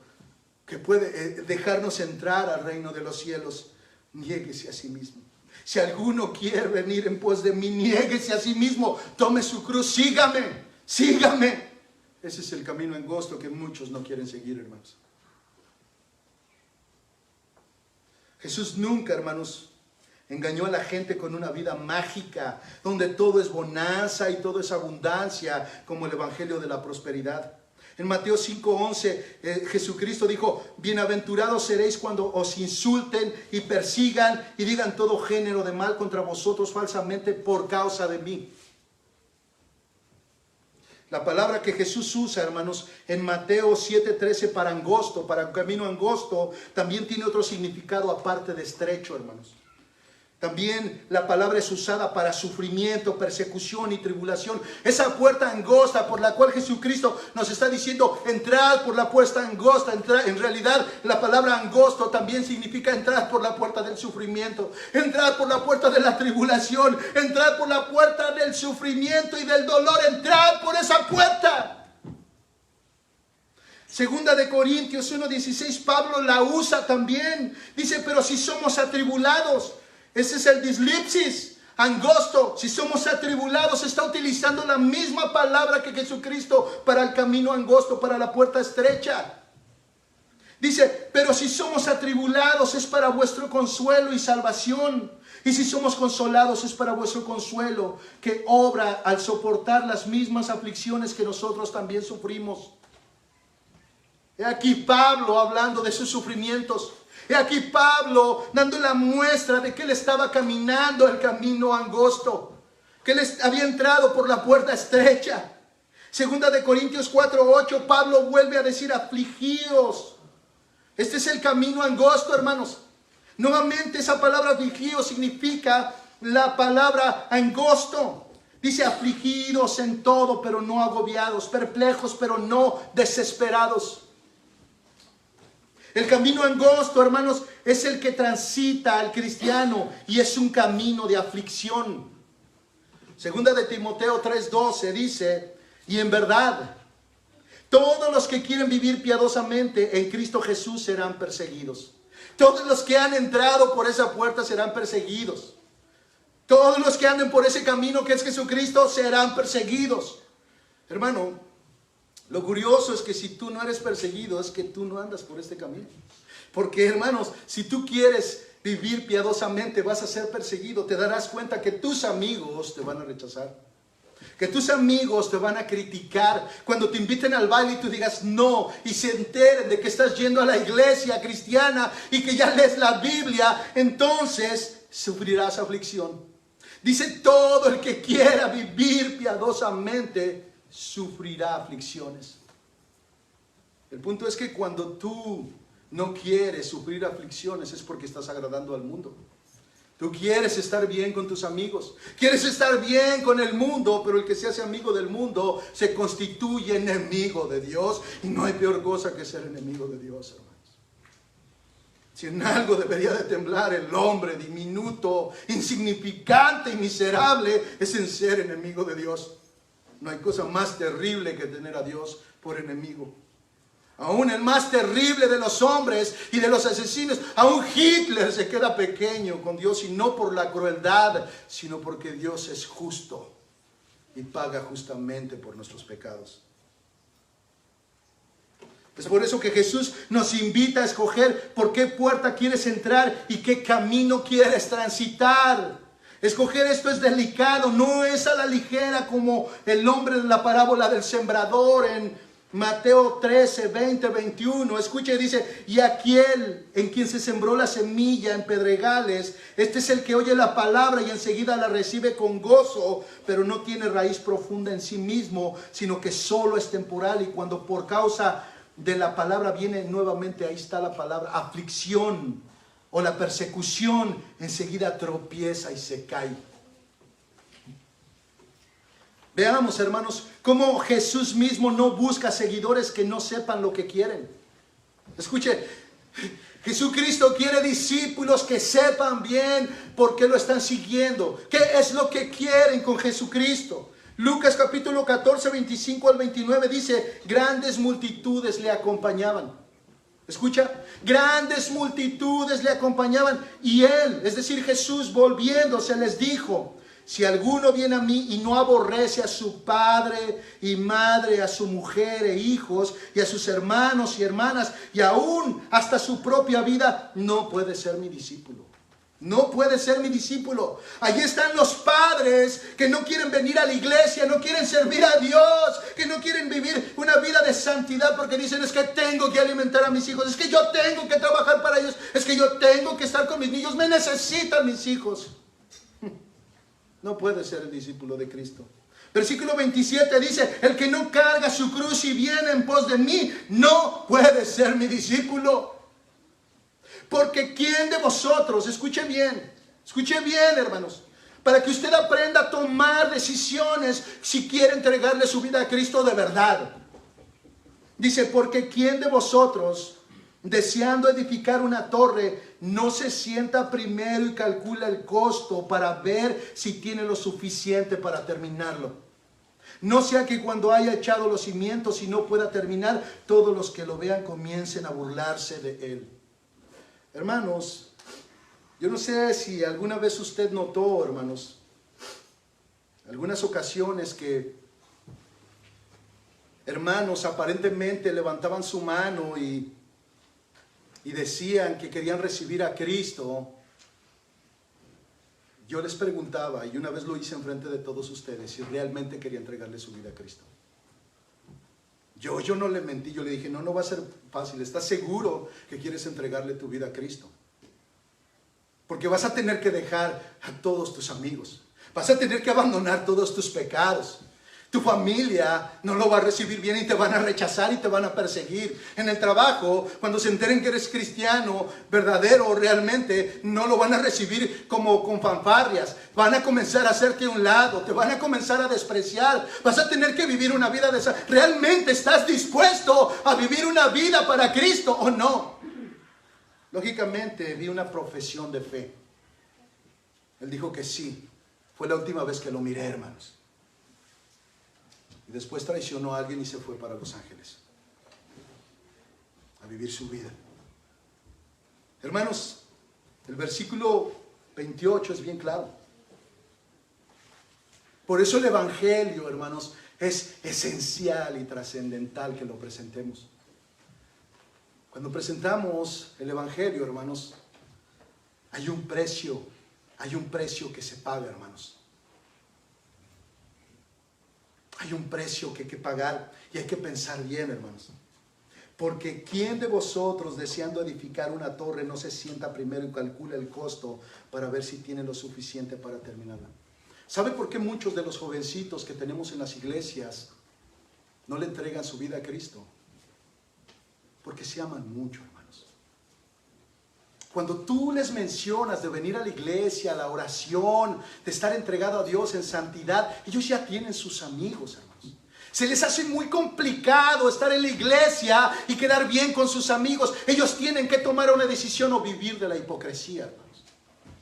que puede dejarnos entrar al reino de los cielos. Niéguese a sí mismo. Si alguno quiere venir en pos de mí, niéguese a sí mismo. Tome su cruz, sígame, sígame. Ese es el camino angosto que muchos no quieren seguir, hermanos. Jesús nunca, hermanos, engañó a la gente con una vida mágica, donde todo es bonanza y todo es abundancia, como el evangelio de la prosperidad. En Mateo 5:11, Jesucristo dijo, bienaventurados seréis cuando os insulten y persigan y digan todo género de mal contra vosotros falsamente por causa de mí. La palabra que Jesús usa, hermanos, en Mateo 7:13 para angosto, para un camino angosto, también tiene otro significado aparte de estrecho, hermanos. También la palabra es usada para sufrimiento, persecución y tribulación. Esa puerta angosta por la cual Jesucristo nos está diciendo, entrad por la puerta angosta. En realidad la palabra angosto también significa entrar por la puerta del sufrimiento. Entrar por la puerta de la tribulación. Entrar por la puerta del sufrimiento y del dolor. Entrar por esa puerta. Segunda de Corintios 1:16, Pablo la usa también. Dice, pero si somos atribulados. Ese es el dislipsis, angosto. Si somos atribulados, está utilizando la misma palabra que Jesucristo para el camino angosto, para la puerta estrecha. Dice, pero si somos atribulados es para vuestro consuelo y salvación. Y si somos consolados es para vuestro consuelo, que obra al soportar las mismas aflicciones que nosotros también sufrimos. He aquí Pablo hablando de sus sufrimientos. He aquí Pablo dando la muestra de que él estaba caminando el camino angosto, que él había entrado por la puerta estrecha. Segunda de Corintios 4:8, Pablo vuelve a decir afligidos. Este es el camino angosto, hermanos. Nuevamente esa palabra afligidos significa la palabra angosto. Dice afligidos en todo, pero no agobiados, perplejos, pero no desesperados. El camino angosto, hermanos, es el que transita al cristiano y es un camino de aflicción. Segunda de Timoteo 3:12 dice, y en verdad, todos los que quieren vivir piadosamente en Cristo Jesús serán perseguidos. Todos los que han entrado por esa puerta serán perseguidos. Todos los que anden por ese camino que es Jesucristo serán perseguidos. Hermano, lo curioso es que si tú no eres perseguido, es que tú no andas por este camino. Porque, hermanos, si tú quieres vivir piadosamente, vas a ser perseguido. Te darás cuenta que tus amigos te van a rechazar. Que tus amigos te van a criticar. Cuando te inviten al baile y tú digas no, y se enteren de que estás yendo a la iglesia cristiana y que ya lees la Biblia, entonces sufrirás aflicción. Dice, todo el que quiera vivir piadosamente sufrirá aflicciones. El punto es que cuando tú no quieres sufrir aflicciones es porque estás agradando al mundo. Tú quieres estar bien con tus amigos, quieres estar bien con el mundo, pero el que se hace amigo del mundo se constituye enemigo de Dios, y no hay peor cosa que ser enemigo de Dios, hermanos. Si en algo debería de temblar el hombre diminuto, insignificante y miserable, es en ser enemigo de Dios. No hay cosa más terrible que tener a Dios por enemigo. Aún el más terrible de los hombres y de los asesinos, aún Hitler se queda pequeño con Dios, y no por la crueldad, sino porque Dios es justo y paga justamente por nuestros pecados. Es por eso que Jesús nos invita a escoger por qué puerta quieres entrar y qué camino quieres transitar. Escoger esto es delicado, no es a la ligera como el hombre de la parábola del sembrador en Mateo 13, 20, 21. Escucha y dice: y aquel en quien se sembró la semilla en pedregales, este es el que oye la palabra y enseguida la recibe con gozo, pero no tiene raíz profunda en sí mismo, sino que solo es temporal, y cuando por causa de la palabra viene nuevamente, ahí está la palabra, aflicción o la persecución, enseguida tropieza y se cae. Veamos, hermanos, cómo Jesús mismo no busca seguidores que no sepan lo que quieren. Escuche, Jesucristo quiere discípulos que sepan bien por qué lo están siguiendo. ¿Qué es lo que quieren con Jesucristo? Lucas capítulo 14, 25 al 29 dice: grandes multitudes le acompañaban. Escucha, grandes multitudes le acompañaban, y él, es decir, Jesús, volviéndose les dijo: si alguno viene a mí y no aborrece a su padre y madre, a su mujer e hijos, y a sus hermanos y hermanas, y aún hasta su propia vida, no puede ser mi discípulo. No puede ser mi discípulo. Allí están los padres que no quieren venir a la iglesia, no quieren servir a Dios, que no quieren vivir una vida de santidad porque dicen: es que tengo que alimentar a mis hijos, es que yo tengo que trabajar para ellos, es que yo tengo que estar con mis niños, me necesitan mis hijos. No puede ser el discípulo de Cristo. Versículo 27 dice: el que no carga su cruz y viene en pos de mí, no puede ser mi discípulo. Porque ¿quién de vosotros, escuche bien, hermanos, para que usted aprenda a tomar decisiones si quiere entregarle su vida a Cristo de verdad? Dice: porque ¿quién de vosotros, deseando edificar una torre, no se sienta primero y calcula el costo para ver si tiene lo suficiente para terminarlo? No sea que cuando haya echado los cimientos y no pueda terminar, todos los que lo vean comiencen a burlarse de él. Hermanos, yo no sé si alguna vez usted notó, hermanos, algunas ocasiones que hermanos aparentemente levantaban su mano y decían que querían recibir a Cristo. Yo les preguntaba, y una vez lo hice enfrente de todos ustedes, si realmente quería entregarle su vida a Cristo. Yo no le mentí, yo le dije: no va a ser fácil. ¿Estás seguro que quieres entregarle tu vida a Cristo? Porque vas a tener que dejar a todos tus amigos, vas a tener que abandonar todos tus pecados. Tu familia no lo va a recibir bien y te van a rechazar y te van a perseguir. En el trabajo, cuando se enteren que eres cristiano verdadero realmente, no lo van a recibir como con fanfarrias. Van a comenzar a hacerte a un lado, te van a comenzar a despreciar. Vas a tener que vivir una vida de esa. ¿Realmente estás dispuesto a vivir una vida para Cristo o no? Lógicamente vi una profesión de fe. Él dijo que sí. Fue la última vez que lo miré, hermanos. Y después traicionó a alguien y se fue para Los Ángeles a vivir su vida. Hermanos, el versículo 28 es bien claro. Por eso el Evangelio, hermanos, es esencial y trascendental que lo presentemos. Cuando presentamos el Evangelio, hermanos, hay un precio que se paga, hermanos. Hay un precio que hay que pagar y hay que pensar bien, hermanos. Porque ¿quién de vosotros, deseando edificar una torre, no se sienta primero y calcula el costo para ver si tiene lo suficiente para terminarla? ¿Sabe por qué muchos de los jovencitos que tenemos en las iglesias no le entregan su vida a Cristo? Porque se aman mucho, hermanos. Cuando tú les mencionas de venir a la iglesia, a la oración, de estar entregado a Dios en santidad, ellos ya tienen sus amigos, hermanos. Se les hace muy complicado estar en la iglesia y quedar bien con sus amigos. Ellos tienen que tomar una decisión o vivir de la hipocresía, hermanos.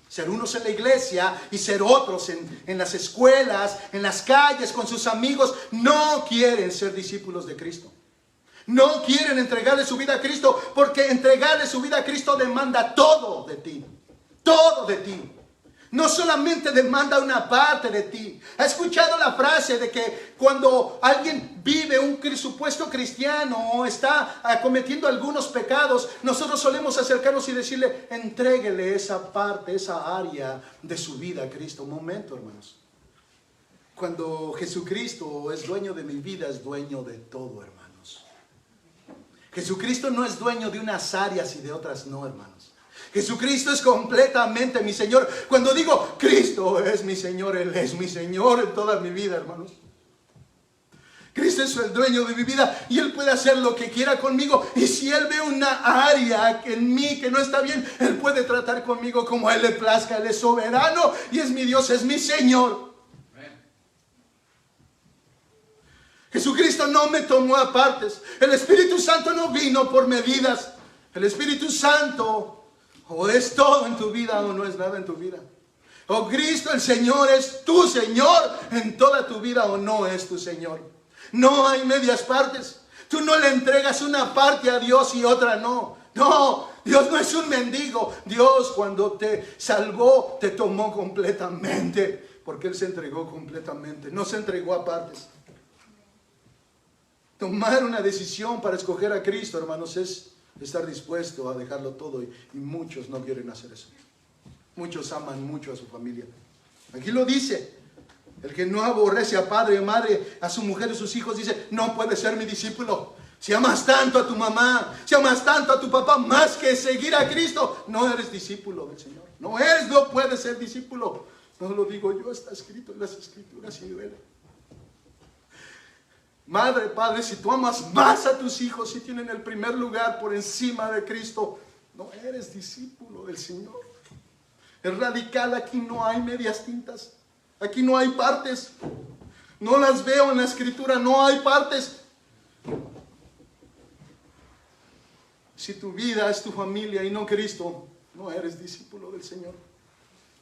Ser unos en la iglesia y ser otros en las escuelas, en las calles, con sus amigos. No quieren ser discípulos de Cristo. No quieren entregarle su vida a Cristo, porque entregarle su vida a Cristo demanda todo de ti. Todo de ti. No solamente demanda una parte de ti. ¿Ha escuchado la frase de que cuando alguien vive un supuesto cristiano o está cometiendo algunos pecados, nosotros solemos acercarnos y decirle, entréguele esa parte, esa área de su vida a Cristo? Un momento, hermanos. Cuando Jesucristo es dueño de mi vida, es dueño de todo, hermanos. Jesucristo no es dueño de unas áreas y de otras no, hermanos. Jesucristo es completamente mi Señor. Cuando digo Cristo es mi Señor, Él es mi Señor en toda mi vida, hermanos. Cristo es el dueño de mi vida y Él puede hacer lo que quiera conmigo. Y si Él ve una área en mí que no está bien, Él puede tratar conmigo como a Él le plazca. Él es soberano y es mi Dios, es mi Señor. Jesucristo no me tomó a partes. El Espíritu Santo no vino por medidas. El Espíritu Santo o es todo en tu vida o no es nada en tu vida. O Cristo el Señor es tu Señor en toda tu vida o no es tu Señor. No hay medias partes. Tú no le entregas una parte a Dios y otra no. No, Dios no es un mendigo. Dios cuando te salvó te tomó completamente, porque Él se entregó completamente. No se entregó a partes. Tomar una decisión para escoger a Cristo, hermanos, es estar dispuesto a dejarlo todo y muchos no quieren hacer eso. Muchos aman mucho a su familia. Aquí lo dice, el que no aborrece a padre y madre, a su mujer y a sus hijos, dice, no puede ser mi discípulo. Si amas tanto a tu mamá, si amas tanto a tu papá, más que seguir a Cristo, no eres discípulo del Señor. No puedes ser discípulo. No lo digo yo, está escrito en las Escrituras y duele. Madre, padre, si tú amas más a tus hijos, si tienen el primer lugar por encima de Cristo, no eres discípulo del Señor. Es radical, aquí no hay medias tintas, aquí no hay partes. No las veo en la Escritura, no hay partes. Si tu vida es tu familia y no Cristo, no eres discípulo del Señor.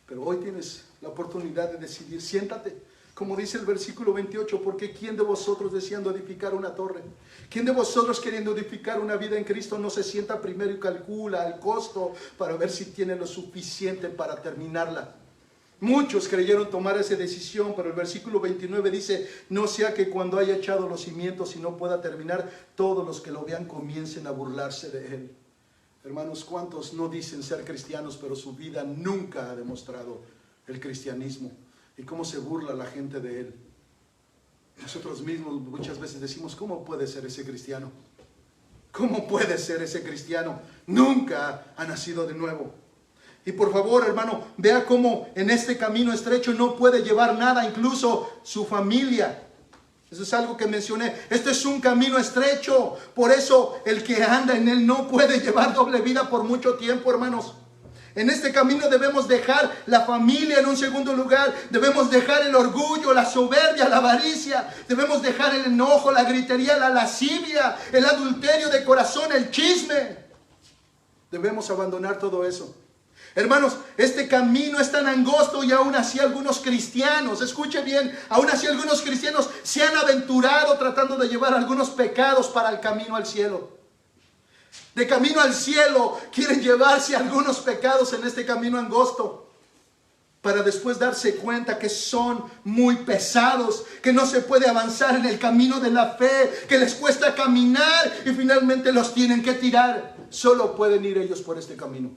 Pero hoy tienes la oportunidad de decidir, siéntate. Como dice el versículo 28, porque ¿quién de vosotros deseando edificar una torre? ¿Quién de vosotros queriendo edificar una vida en Cristo no se sienta primero y calcula el costo para ver si tiene lo suficiente para terminarla? Muchos creyeron tomar esa decisión, pero el versículo 29 dice, no sea que cuando haya echado los cimientos y no pueda terminar, todos los que lo vean comiencen a burlarse de él. Hermanos, ¿cuántos no dicen ser cristianos, pero su vida nunca ha demostrado el cristianismo? Y cómo se burla la gente de él. Nosotros mismos muchas veces decimos, ¿cómo puede ser ese cristiano? ¿Cómo puede ser ese cristiano? Nunca ha nacido de nuevo. Y por favor, hermano, vea cómo en este camino estrecho no puede llevar nada, incluso su familia. Eso es algo que mencioné. Este es un camino estrecho. Por eso el que anda en él no puede llevar doble vida por mucho tiempo, hermanos. En este camino debemos dejar la familia en un segundo lugar. Debemos dejar el orgullo, la soberbia, la avaricia. Debemos dejar el enojo, la gritería, la lascivia, el adulterio de corazón, el chisme. Debemos abandonar todo eso. Hermanos, este camino es tan angosto y aún así algunos cristianos, escuche bien, aún así algunos cristianos se han aventurado tratando de llevar algunos pecados para el camino al cielo. De camino al cielo quieren llevarse algunos pecados en este camino angosto, para después darse cuenta que son muy pesados, que no se puede avanzar en el camino de la fe, que les cuesta caminar y finalmente los tienen que tirar. Solo pueden ir ellos por este camino.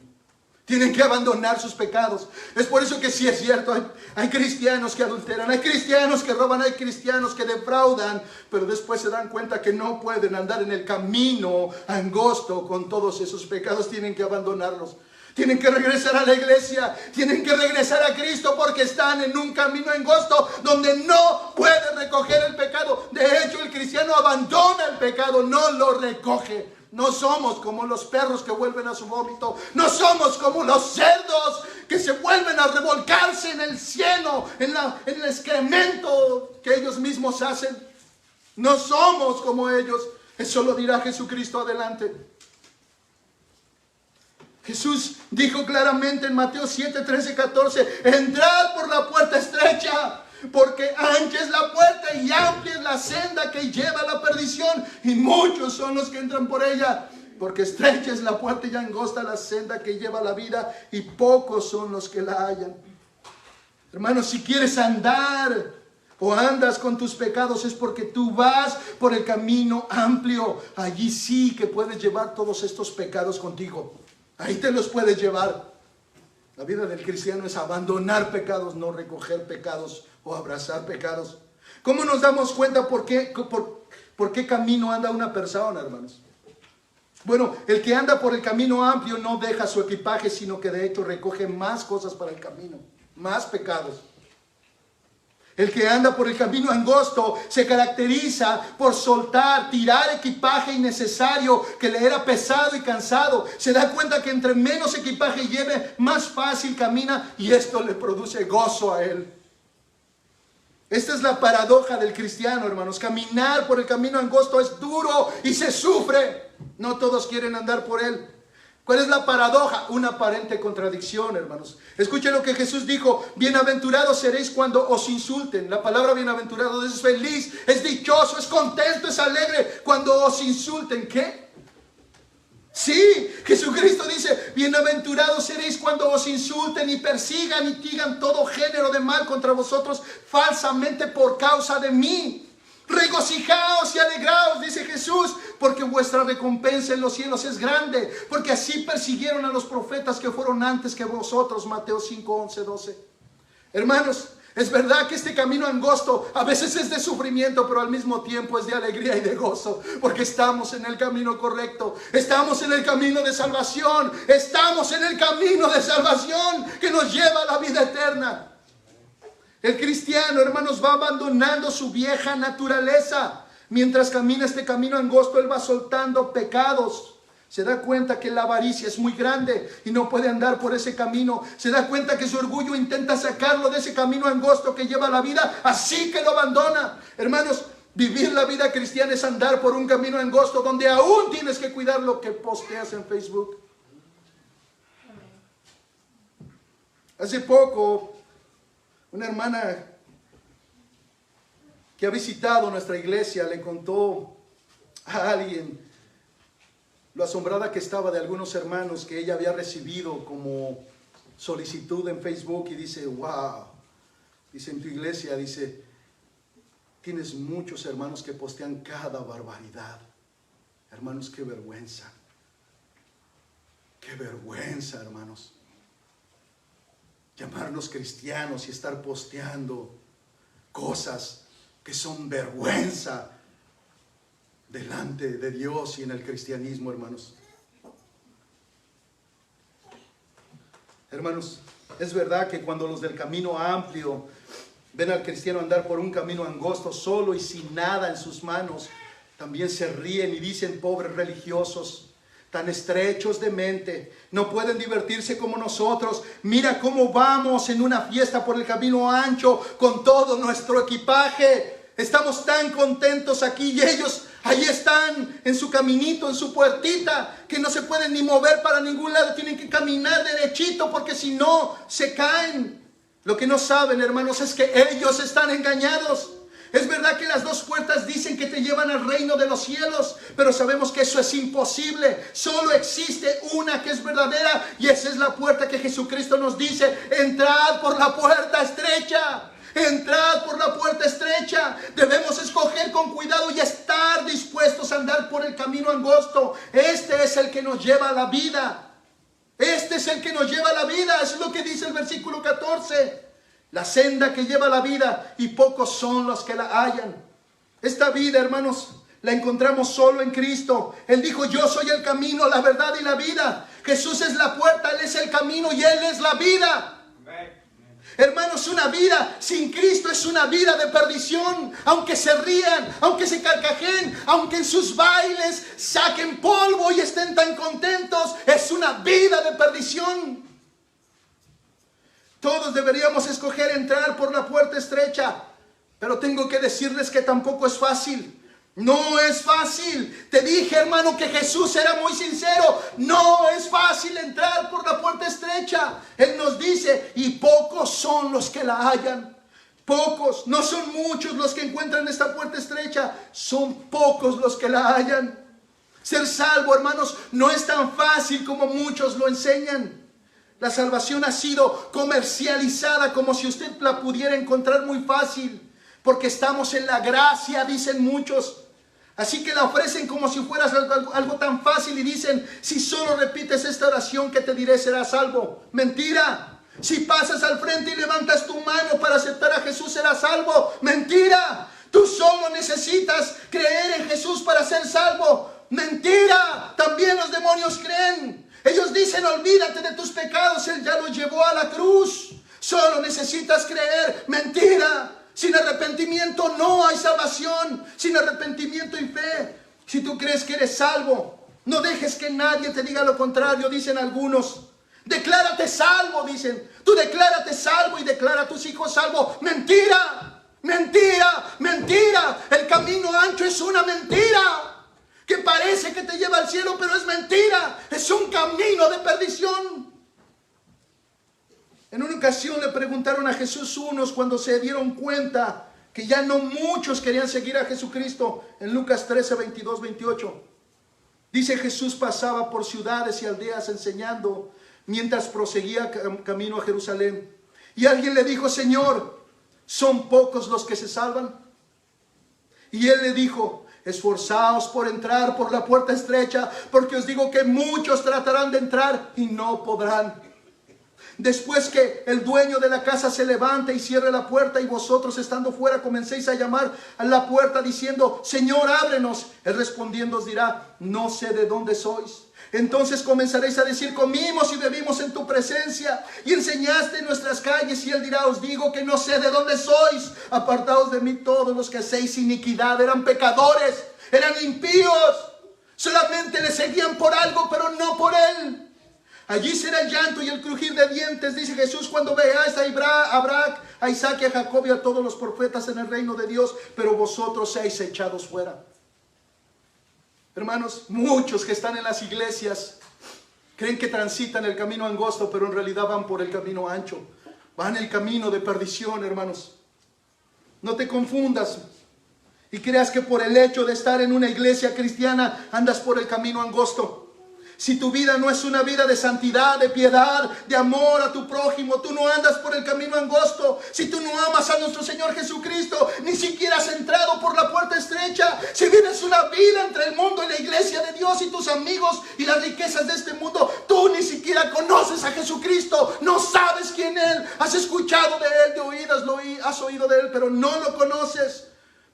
Tienen que abandonar sus pecados. Es por eso que sí es cierto, hay cristianos que adulteran, hay cristianos que roban, hay cristianos que defraudan, pero después se dan cuenta que no pueden andar en el camino angosto con todos esos pecados. Tienen que abandonarlos. Tienen que regresar a la iglesia, tienen que regresar a Cristo porque están en un camino angosto donde no puede recoger el pecado. De hecho, el cristiano abandona el pecado, no lo recoge. No somos como los perros que vuelven a su vómito. No somos como los cerdos que se vuelven a revolcarse en el cieno, en el excremento que ellos mismos hacen. No somos como ellos. Eso lo dirá Jesucristo adelante. Jesús dijo claramente en Mateo 7, 13, 14: entrad por la puerta estrecha, porque ancha es la puerta y amplia es la senda que lleva a la perdición, y muchos son los que entran por ella. Porque estrecha es la puerta y angosta la senda que lleva a la vida, y pocos son los que la hallan. Hermanos, si quieres andar o andas con tus pecados, es porque tú vas por el camino amplio. Allí sí que puedes llevar todos estos pecados contigo. Ahí te los puedes llevar. La vida del cristiano es abandonar pecados, no recoger pecados o abrazar pecados. ¿Cómo nos damos cuenta por qué camino anda una persona, hermanos? Bueno, el que anda por el camino amplio no deja su equipaje, sino que de hecho recoge más cosas para el camino, más pecados. El que anda por el camino angosto se caracteriza por soltar, tirar equipaje innecesario que le era pesado y cansado. Se da cuenta que entre menos equipaje lleve, más fácil camina, y esto le produce gozo a él. Esta es la paradoja del cristiano, hermanos. Caminar por el camino angosto es duro y se sufre. No todos quieren andar por él. ¿Cuál es la paradoja? Una aparente contradicción, hermanos. Escuchen lo que Jesús dijo: bienaventurados seréis cuando os insulten. La palabra bienaventurado es feliz, es dichoso, es contento, es alegre cuando os insulten. ¿Qué? Sí, Jesucristo dice: bienaventurados seréis cuando os insulten y persigan y digan todo género de mal contra vosotros falsamente por causa de mí. Regocijaos y alegraos, dice Jesús, porque vuestra recompensa en los cielos es grande, porque así persiguieron a los profetas que fueron antes que vosotros. Mateo 5, 11, 12. Hermanos, es verdad que este camino angosto a veces es de sufrimiento, pero al mismo tiempo es de alegría y de gozo, porque estamos en el camino correcto, estamos en el camino de salvación, estamos en el camino de salvación que nos lleva a la vida eterna. El cristiano, hermanos, va abandonando su vieja naturaleza. Mientras camina este camino angosto, él va soltando pecados. Se da cuenta que la avaricia es muy grande y no puede andar por ese camino. Se da cuenta que su orgullo intenta sacarlo de ese camino angosto que lleva a la vida, así que lo abandona. Hermanos, vivir la vida cristiana es andar por un camino angosto donde aún tienes que cuidar lo que posteas en Facebook. Hace poco, una hermana que ha visitado nuestra iglesia le contó a alguien lo asombrada que estaba de algunos hermanos que ella había recibido como solicitud en Facebook, y dice: wow, dice, en tu iglesia, dice, tienes muchos hermanos que postean cada barbaridad. Hermanos, qué vergüenza, hermanos, llamarnos cristianos y estar posteando cosas que son vergüenza delante de Dios y en el cristianismo, hermanos. Hermanos, es verdad que cuando los del camino amplio ven al cristiano andar por un camino angosto, solo y sin nada en sus manos, también se ríen y dicen: pobres religiosos, tan estrechos de mente, no pueden divertirse como nosotros. Mira cómo vamos en una fiesta por el camino ancho con todo nuestro equipaje. Estamos tan contentos aquí, y ellos ahí están en su caminito, en su puertita, que no se pueden ni mover para ningún lado. Tienen que caminar derechito porque si no se caen. Lo que no saben, hermanos, es que ellos están engañados. Es verdad que las dos puertas dicen que te llevan al reino de los cielos, pero sabemos que eso es imposible. Solo existe una que es verdadera, y esa es la puerta que Jesucristo nos dice: entrad por la puerta estrecha. Entrad por la puerta estrecha. Debemos escoger con cuidado y estar dispuestos a andar por el camino angosto. Este es el que nos lleva a la vida. Este es el que nos lleva a la vida. Eso es lo que dice el versículo 14. La senda que lleva a la vida, y pocos son los que la hallan. Esta vida, hermanos, la encontramos solo en Cristo. Él dijo: yo soy el camino, la verdad y la vida. Jesús es la puerta, Él es el camino y Él es la vida. Hermanos, una vida sin Cristo es una vida de perdición. Aunque se rían, aunque se carcajeen, aunque en sus bailes saquen polvo y estén tan contentos, es una vida de perdición. Todos deberíamos escoger entrar por la puerta estrecha, pero tengo que decirles que tampoco es fácil. No es fácil. Te dije, hermano, que Jesús era muy sincero. No es fácil entrar por la puerta estrecha. Él nos dice, y pocos son los que la hallan. Pocos, no son muchos los que encuentran esta puerta estrecha. Son pocos los que la hallan. Ser salvo, hermanos, no es tan fácil como muchos lo enseñan. La salvación ha sido comercializada como si usted la pudiera encontrar muy fácil. Porque estamos en la gracia, dicen muchos. Así que la ofrecen como si fueras algo tan fácil y dicen, si solo repites esta oración que te diré serás salvo. Mentira. Si pasas al frente y levantas tu mano para aceptar a Jesús serás salvo. Mentira. Tú solo necesitas creer en Jesús para ser salvo. Mentira. También los demonios creen. Ellos dicen, olvídate de tus pecados, Él ya los llevó a la cruz. Solo necesitas creer. Mentira. Sin arrepentimiento no hay salvación. Sin arrepentimiento y fe. Si tú crees que eres salvo, no dejes que nadie te diga lo contrario, dicen algunos. Declárate salvo, dicen. Tú declárate salvo y declara a tus hijos salvo. Mentira, mentira, mentira. El camino ancho es una mentira. Que parece que te lleva al cielo, pero es mentira. Es un camino de perdición. En una ocasión le preguntaron a Jesús unos cuando se dieron cuenta que ya no muchos querían seguir a Jesucristo. En Lucas 13, 22, 28. Dice, Jesús pasaba por ciudades y aldeas enseñando mientras proseguía camino a Jerusalén. Y alguien le dijo, Señor, ¿son pocos los que se salvan? Y él le dijo, esforzaos por entrar por la puerta estrecha, porque os digo que muchos tratarán de entrar y no podrán. Después que el dueño de la casa se levante y cierre la puerta y vosotros estando fuera comencéis a llamar a la puerta diciendo, Señor, ábrenos. Él respondiendo os dirá, no sé de dónde sois. Entonces comenzaréis a decir, comimos y bebimos en tu presencia y enseñaste en nuestras calles. Y él dirá, os digo que no sé de dónde sois. Apartaos de mí todos los que hacéis iniquidad. Eran pecadores, eran impíos. Solamente le seguían por algo, pero no por él. Allí será el llanto y el crujir de dientes, dice Jesús, cuando veáis a Abraham, a Isaac y a Jacob y a todos los profetas en el reino de Dios, pero vosotros seáis echados fuera. Hermanos, muchos que están en las iglesias creen que transitan el camino angosto, pero en realidad van por el camino ancho. Van el camino de perdición, hermanos. No te confundas y creas que por el hecho de estar en una iglesia cristiana andas por el camino angosto. Si tu vida no es una vida de santidad, de piedad, de amor a tu prójimo, tú no andas por el camino angosto. Si tú no amas a nuestro Señor Jesucristo, ni siquiera has entrado por la puerta estrecha. Si vives una vida entre el mundo y la iglesia de Dios y tus amigos y las riquezas de este mundo, tú ni siquiera conoces a Jesucristo. No sabes quién es Él. Has escuchado de Él, de oídas, has oído de Él, pero no lo conoces.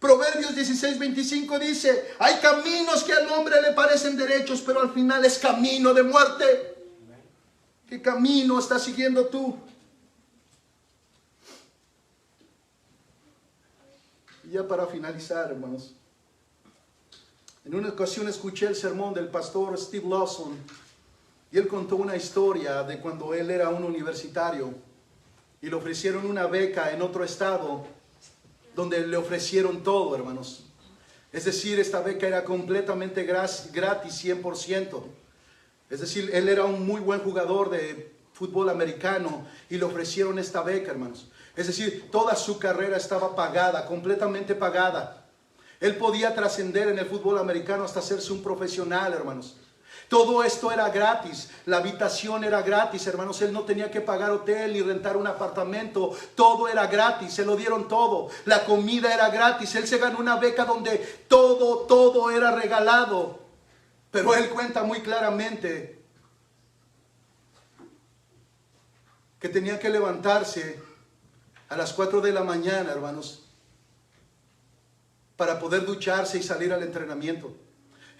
Proverbios 16, 25 dice, hay caminos que al hombre le parecen derechos, pero al final es camino de muerte. ¿Qué camino estás siguiendo tú? Y ya para finalizar, hermanos, en una ocasión escuché el sermón del pastor Steve Lawson y él contó una historia de cuando él era un universitario y le ofrecieron una beca en otro estado donde le ofrecieron todo, hermanos. Es decir, esta beca era completamente gratis, 100%. Es decir, él era un muy buen jugador de fútbol americano y le ofrecieron esta beca, hermanos. Es decir, toda su carrera estaba pagada, completamente pagada. Él podía trascender en el fútbol americano hasta hacerse un profesional, hermanos. Todo esto era gratis, la habitación era gratis, hermanos, él no tenía que pagar hotel ni rentar un apartamento, todo era gratis, se lo dieron todo, la comida era gratis, él se ganó una beca donde todo era regalado, pero él cuenta muy claramente que tenía que levantarse a las 4 de la mañana, hermanos, para poder ducharse y salir al entrenamiento.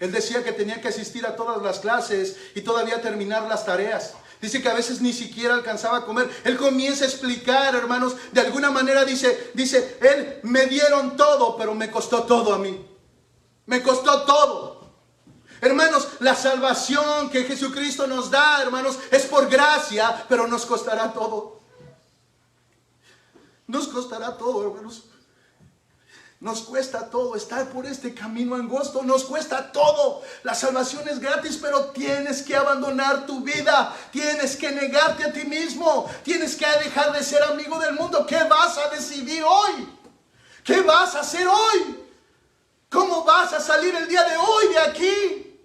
Él decía que tenía que asistir a todas las clases y todavía terminar las tareas. Dice que a veces ni siquiera alcanzaba a comer. Él comienza a explicar, hermanos, de alguna manera dice, Él me dieron todo, pero me costó todo a mí. Me costó todo. Hermanos, la salvación que Jesucristo nos da, hermanos, es por gracia, pero nos costará todo. Nos costará todo, hermanos. Nos cuesta todo estar por este camino angosto, nos cuesta todo. La salvación es gratis, pero tienes que abandonar tu vida, tienes que negarte a ti mismo, tienes que dejar de ser amigo del mundo. ¿Qué vas a decidir hoy? ¿Qué vas a hacer hoy? ¿Cómo vas a salir el día de hoy de aquí?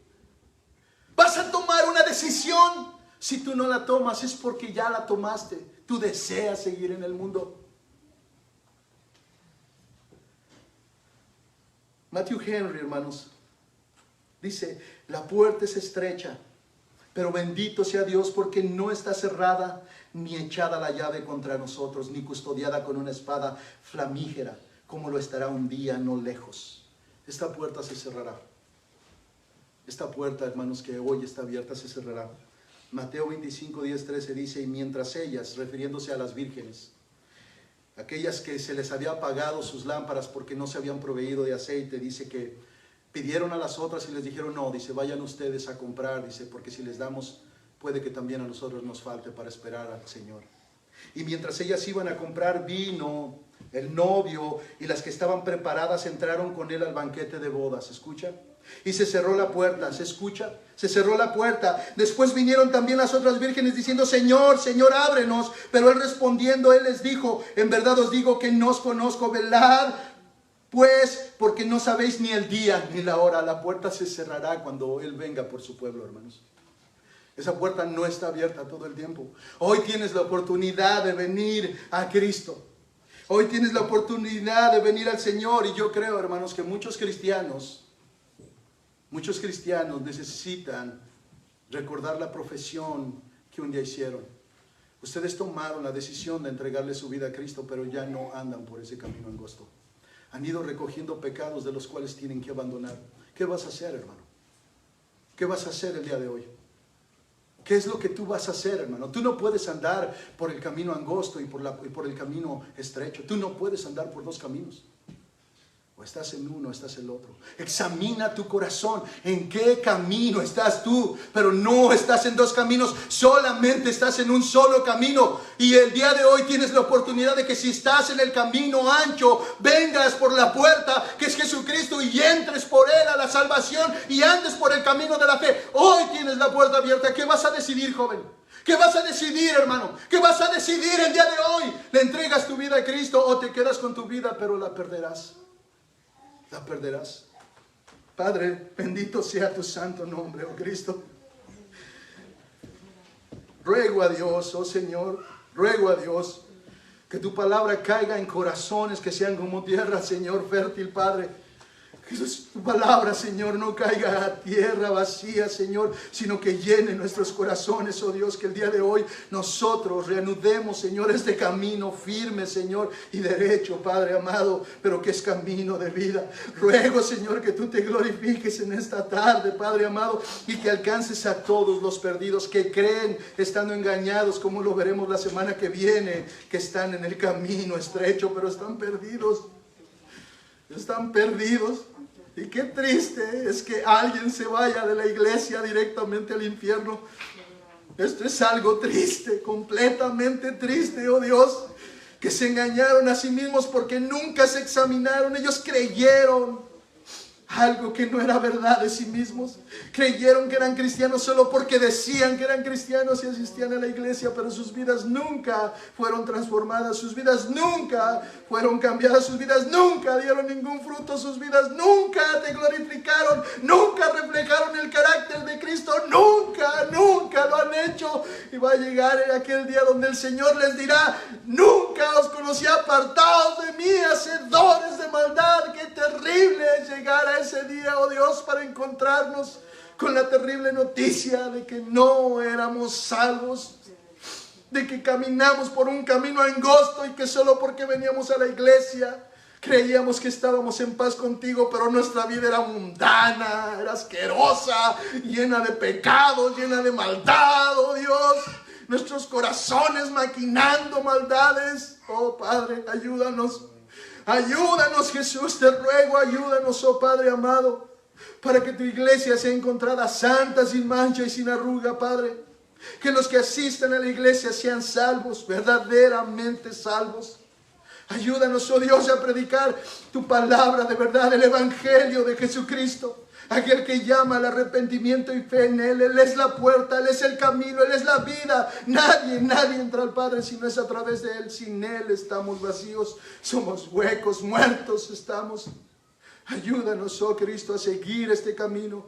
¿Vas a tomar una decisión? Si tú no la tomas es porque ya la tomaste. Tú deseas seguir en el mundo. Matthew Henry, hermanos, dice, la puerta es estrecha, pero bendito sea Dios porque no está cerrada ni echada la llave contra nosotros, ni custodiada con una espada flamígera, como lo estará un día no lejos. Esta puerta se cerrará. Esta puerta, hermanos, que hoy está abierta, se cerrará. Mateo 25, 10, 13 dice, y mientras ellas, refiriéndose a las vírgenes, aquellas que se les había apagado sus lámparas porque no se habían proveído de aceite, dice que pidieron a las otras y les dijeron, no, dice, vayan ustedes a comprar, dice, porque si les damos, puede que también a nosotros nos falte para esperar al Señor. Y mientras ellas iban a comprar vino, el novio y las que estaban preparadas entraron con él al banquete de bodas, ¿escucha? Y se cerró la puerta, ¿se escucha? Se cerró la puerta. Después vinieron también las otras vírgenes diciendo, Señor, Señor, ábrenos. Pero él respondiendo, él les dijo, en verdad os digo que no os conozco, velad pues, porque no sabéis ni el día ni la hora. La puerta se cerrará cuando él venga por su pueblo, hermanos. Esa puerta no está abierta todo el tiempo. Hoy tienes la oportunidad de venir a Cristo. Hoy tienes la oportunidad de venir al Señor. Y yo creo, hermanos, que muchos cristianos necesitan recordar la profesión que un día hicieron. Ustedes tomaron la decisión de entregarle su vida a Cristo, pero ya no andan por ese camino angosto. Han ido recogiendo pecados de los cuales tienen que abandonar. ¿Qué vas a hacer, hermano? ¿Qué vas a hacer el día de hoy? ¿Qué es lo que tú vas a hacer, hermano? Tú no puedes andar por el camino angosto y por el camino estrecho. Tú no puedes andar por dos caminos. O estás en uno, o estás en el otro. Examina tu corazón. ¿En qué camino estás tú? Pero no estás en dos caminos. Solamente estás en un solo camino. Y el día de hoy tienes la oportunidad de que si estás en el camino ancho, vengas por la puerta que es Jesucristo y entres por Él a la salvación y andes por el camino de la fe. Hoy tienes la puerta abierta. ¿Qué vas a decidir, joven? ¿Qué vas a decidir, hermano? ¿Qué vas a decidir el día de hoy? ¿Le entregas tu vida a Cristo o te quedas con tu vida pero la perderás? La perderás. Padre, bendito sea tu santo nombre, oh Cristo. Ruego a Dios, oh Señor, ruego a Dios que tu palabra caiga en corazones que sean como tierra, Señor, fértil, Padre. Que tu palabra, Señor, no caiga a tierra vacía, Señor, sino que llene nuestros corazones, oh Dios, que el día de hoy nosotros reanudemos, Señor, este camino firme, Señor, y derecho, Padre amado, pero que es camino de vida. Ruego, Señor, que tú te glorifiques en esta tarde, Padre amado, y que alcances a todos los perdidos que creen, estando engañados, como lo veremos la semana que viene, que están en el camino estrecho, pero están perdidos. Están perdidos. Y qué triste es que alguien se vaya de la iglesia directamente al infierno. Esto es algo triste, completamente triste, oh Dios, que se engañaron a sí mismos porque nunca se examinaron. Ellos creyeron algo que no era verdad de sí mismos. Creyeron que eran cristianos solo porque decían que eran cristianos y asistían a la iglesia, pero sus vidas nunca fueron transformadas, sus vidas nunca fueron cambiadas, sus vidas nunca dieron ningún fruto, sus vidas nunca te glorificaron, nunca reflejaron el carácter de Cristo, nunca lo han hecho. Y va a llegar aquel día donde el Señor les dirá: nunca os conocí, apartados de mí, hacedores de maldad. Qué terrible es llegar a ese día, oh Dios, para encontrarnos con la terrible noticia de que no éramos salvos, de que caminamos por un camino angosto y que solo porque veníamos a la iglesia creíamos que estábamos en paz contigo, pero nuestra vida era mundana, era asquerosa, llena de pecados, llena de maldad, oh Dios. nuestros corazones maquinando maldades. Oh Padre, ayúdanos. Ayúdanos, Jesús, te ruego, ayúdanos, oh Padre amado, para que tu iglesia sea encontrada santa, sin mancha y sin arruga, Padre. Que los que asistan a la iglesia sean salvos, verdaderamente salvos. Ayúdanos, oh Dios, a predicar tu palabra de verdad, el evangelio de Jesucristo. Aquel que llama al arrepentimiento y fe en Él. Él es la puerta, Él es el camino, Él es la vida. Nadie entra al Padre si no es a través de Él. Sin Él estamos vacíos, somos huecos, muertos estamos. Ayúdanos, oh Cristo, a seguir este camino.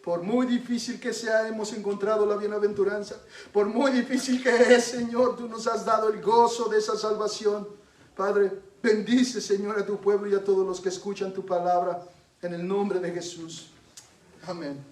Por muy difícil que sea, hemos encontrado la bienaventuranza. Por muy difícil que es, Señor, tú nos has dado el gozo de esa salvación. Padre, bendice, Señor, a tu pueblo y a todos los que escuchan tu palabra. En el nombre de Jesús. Amén.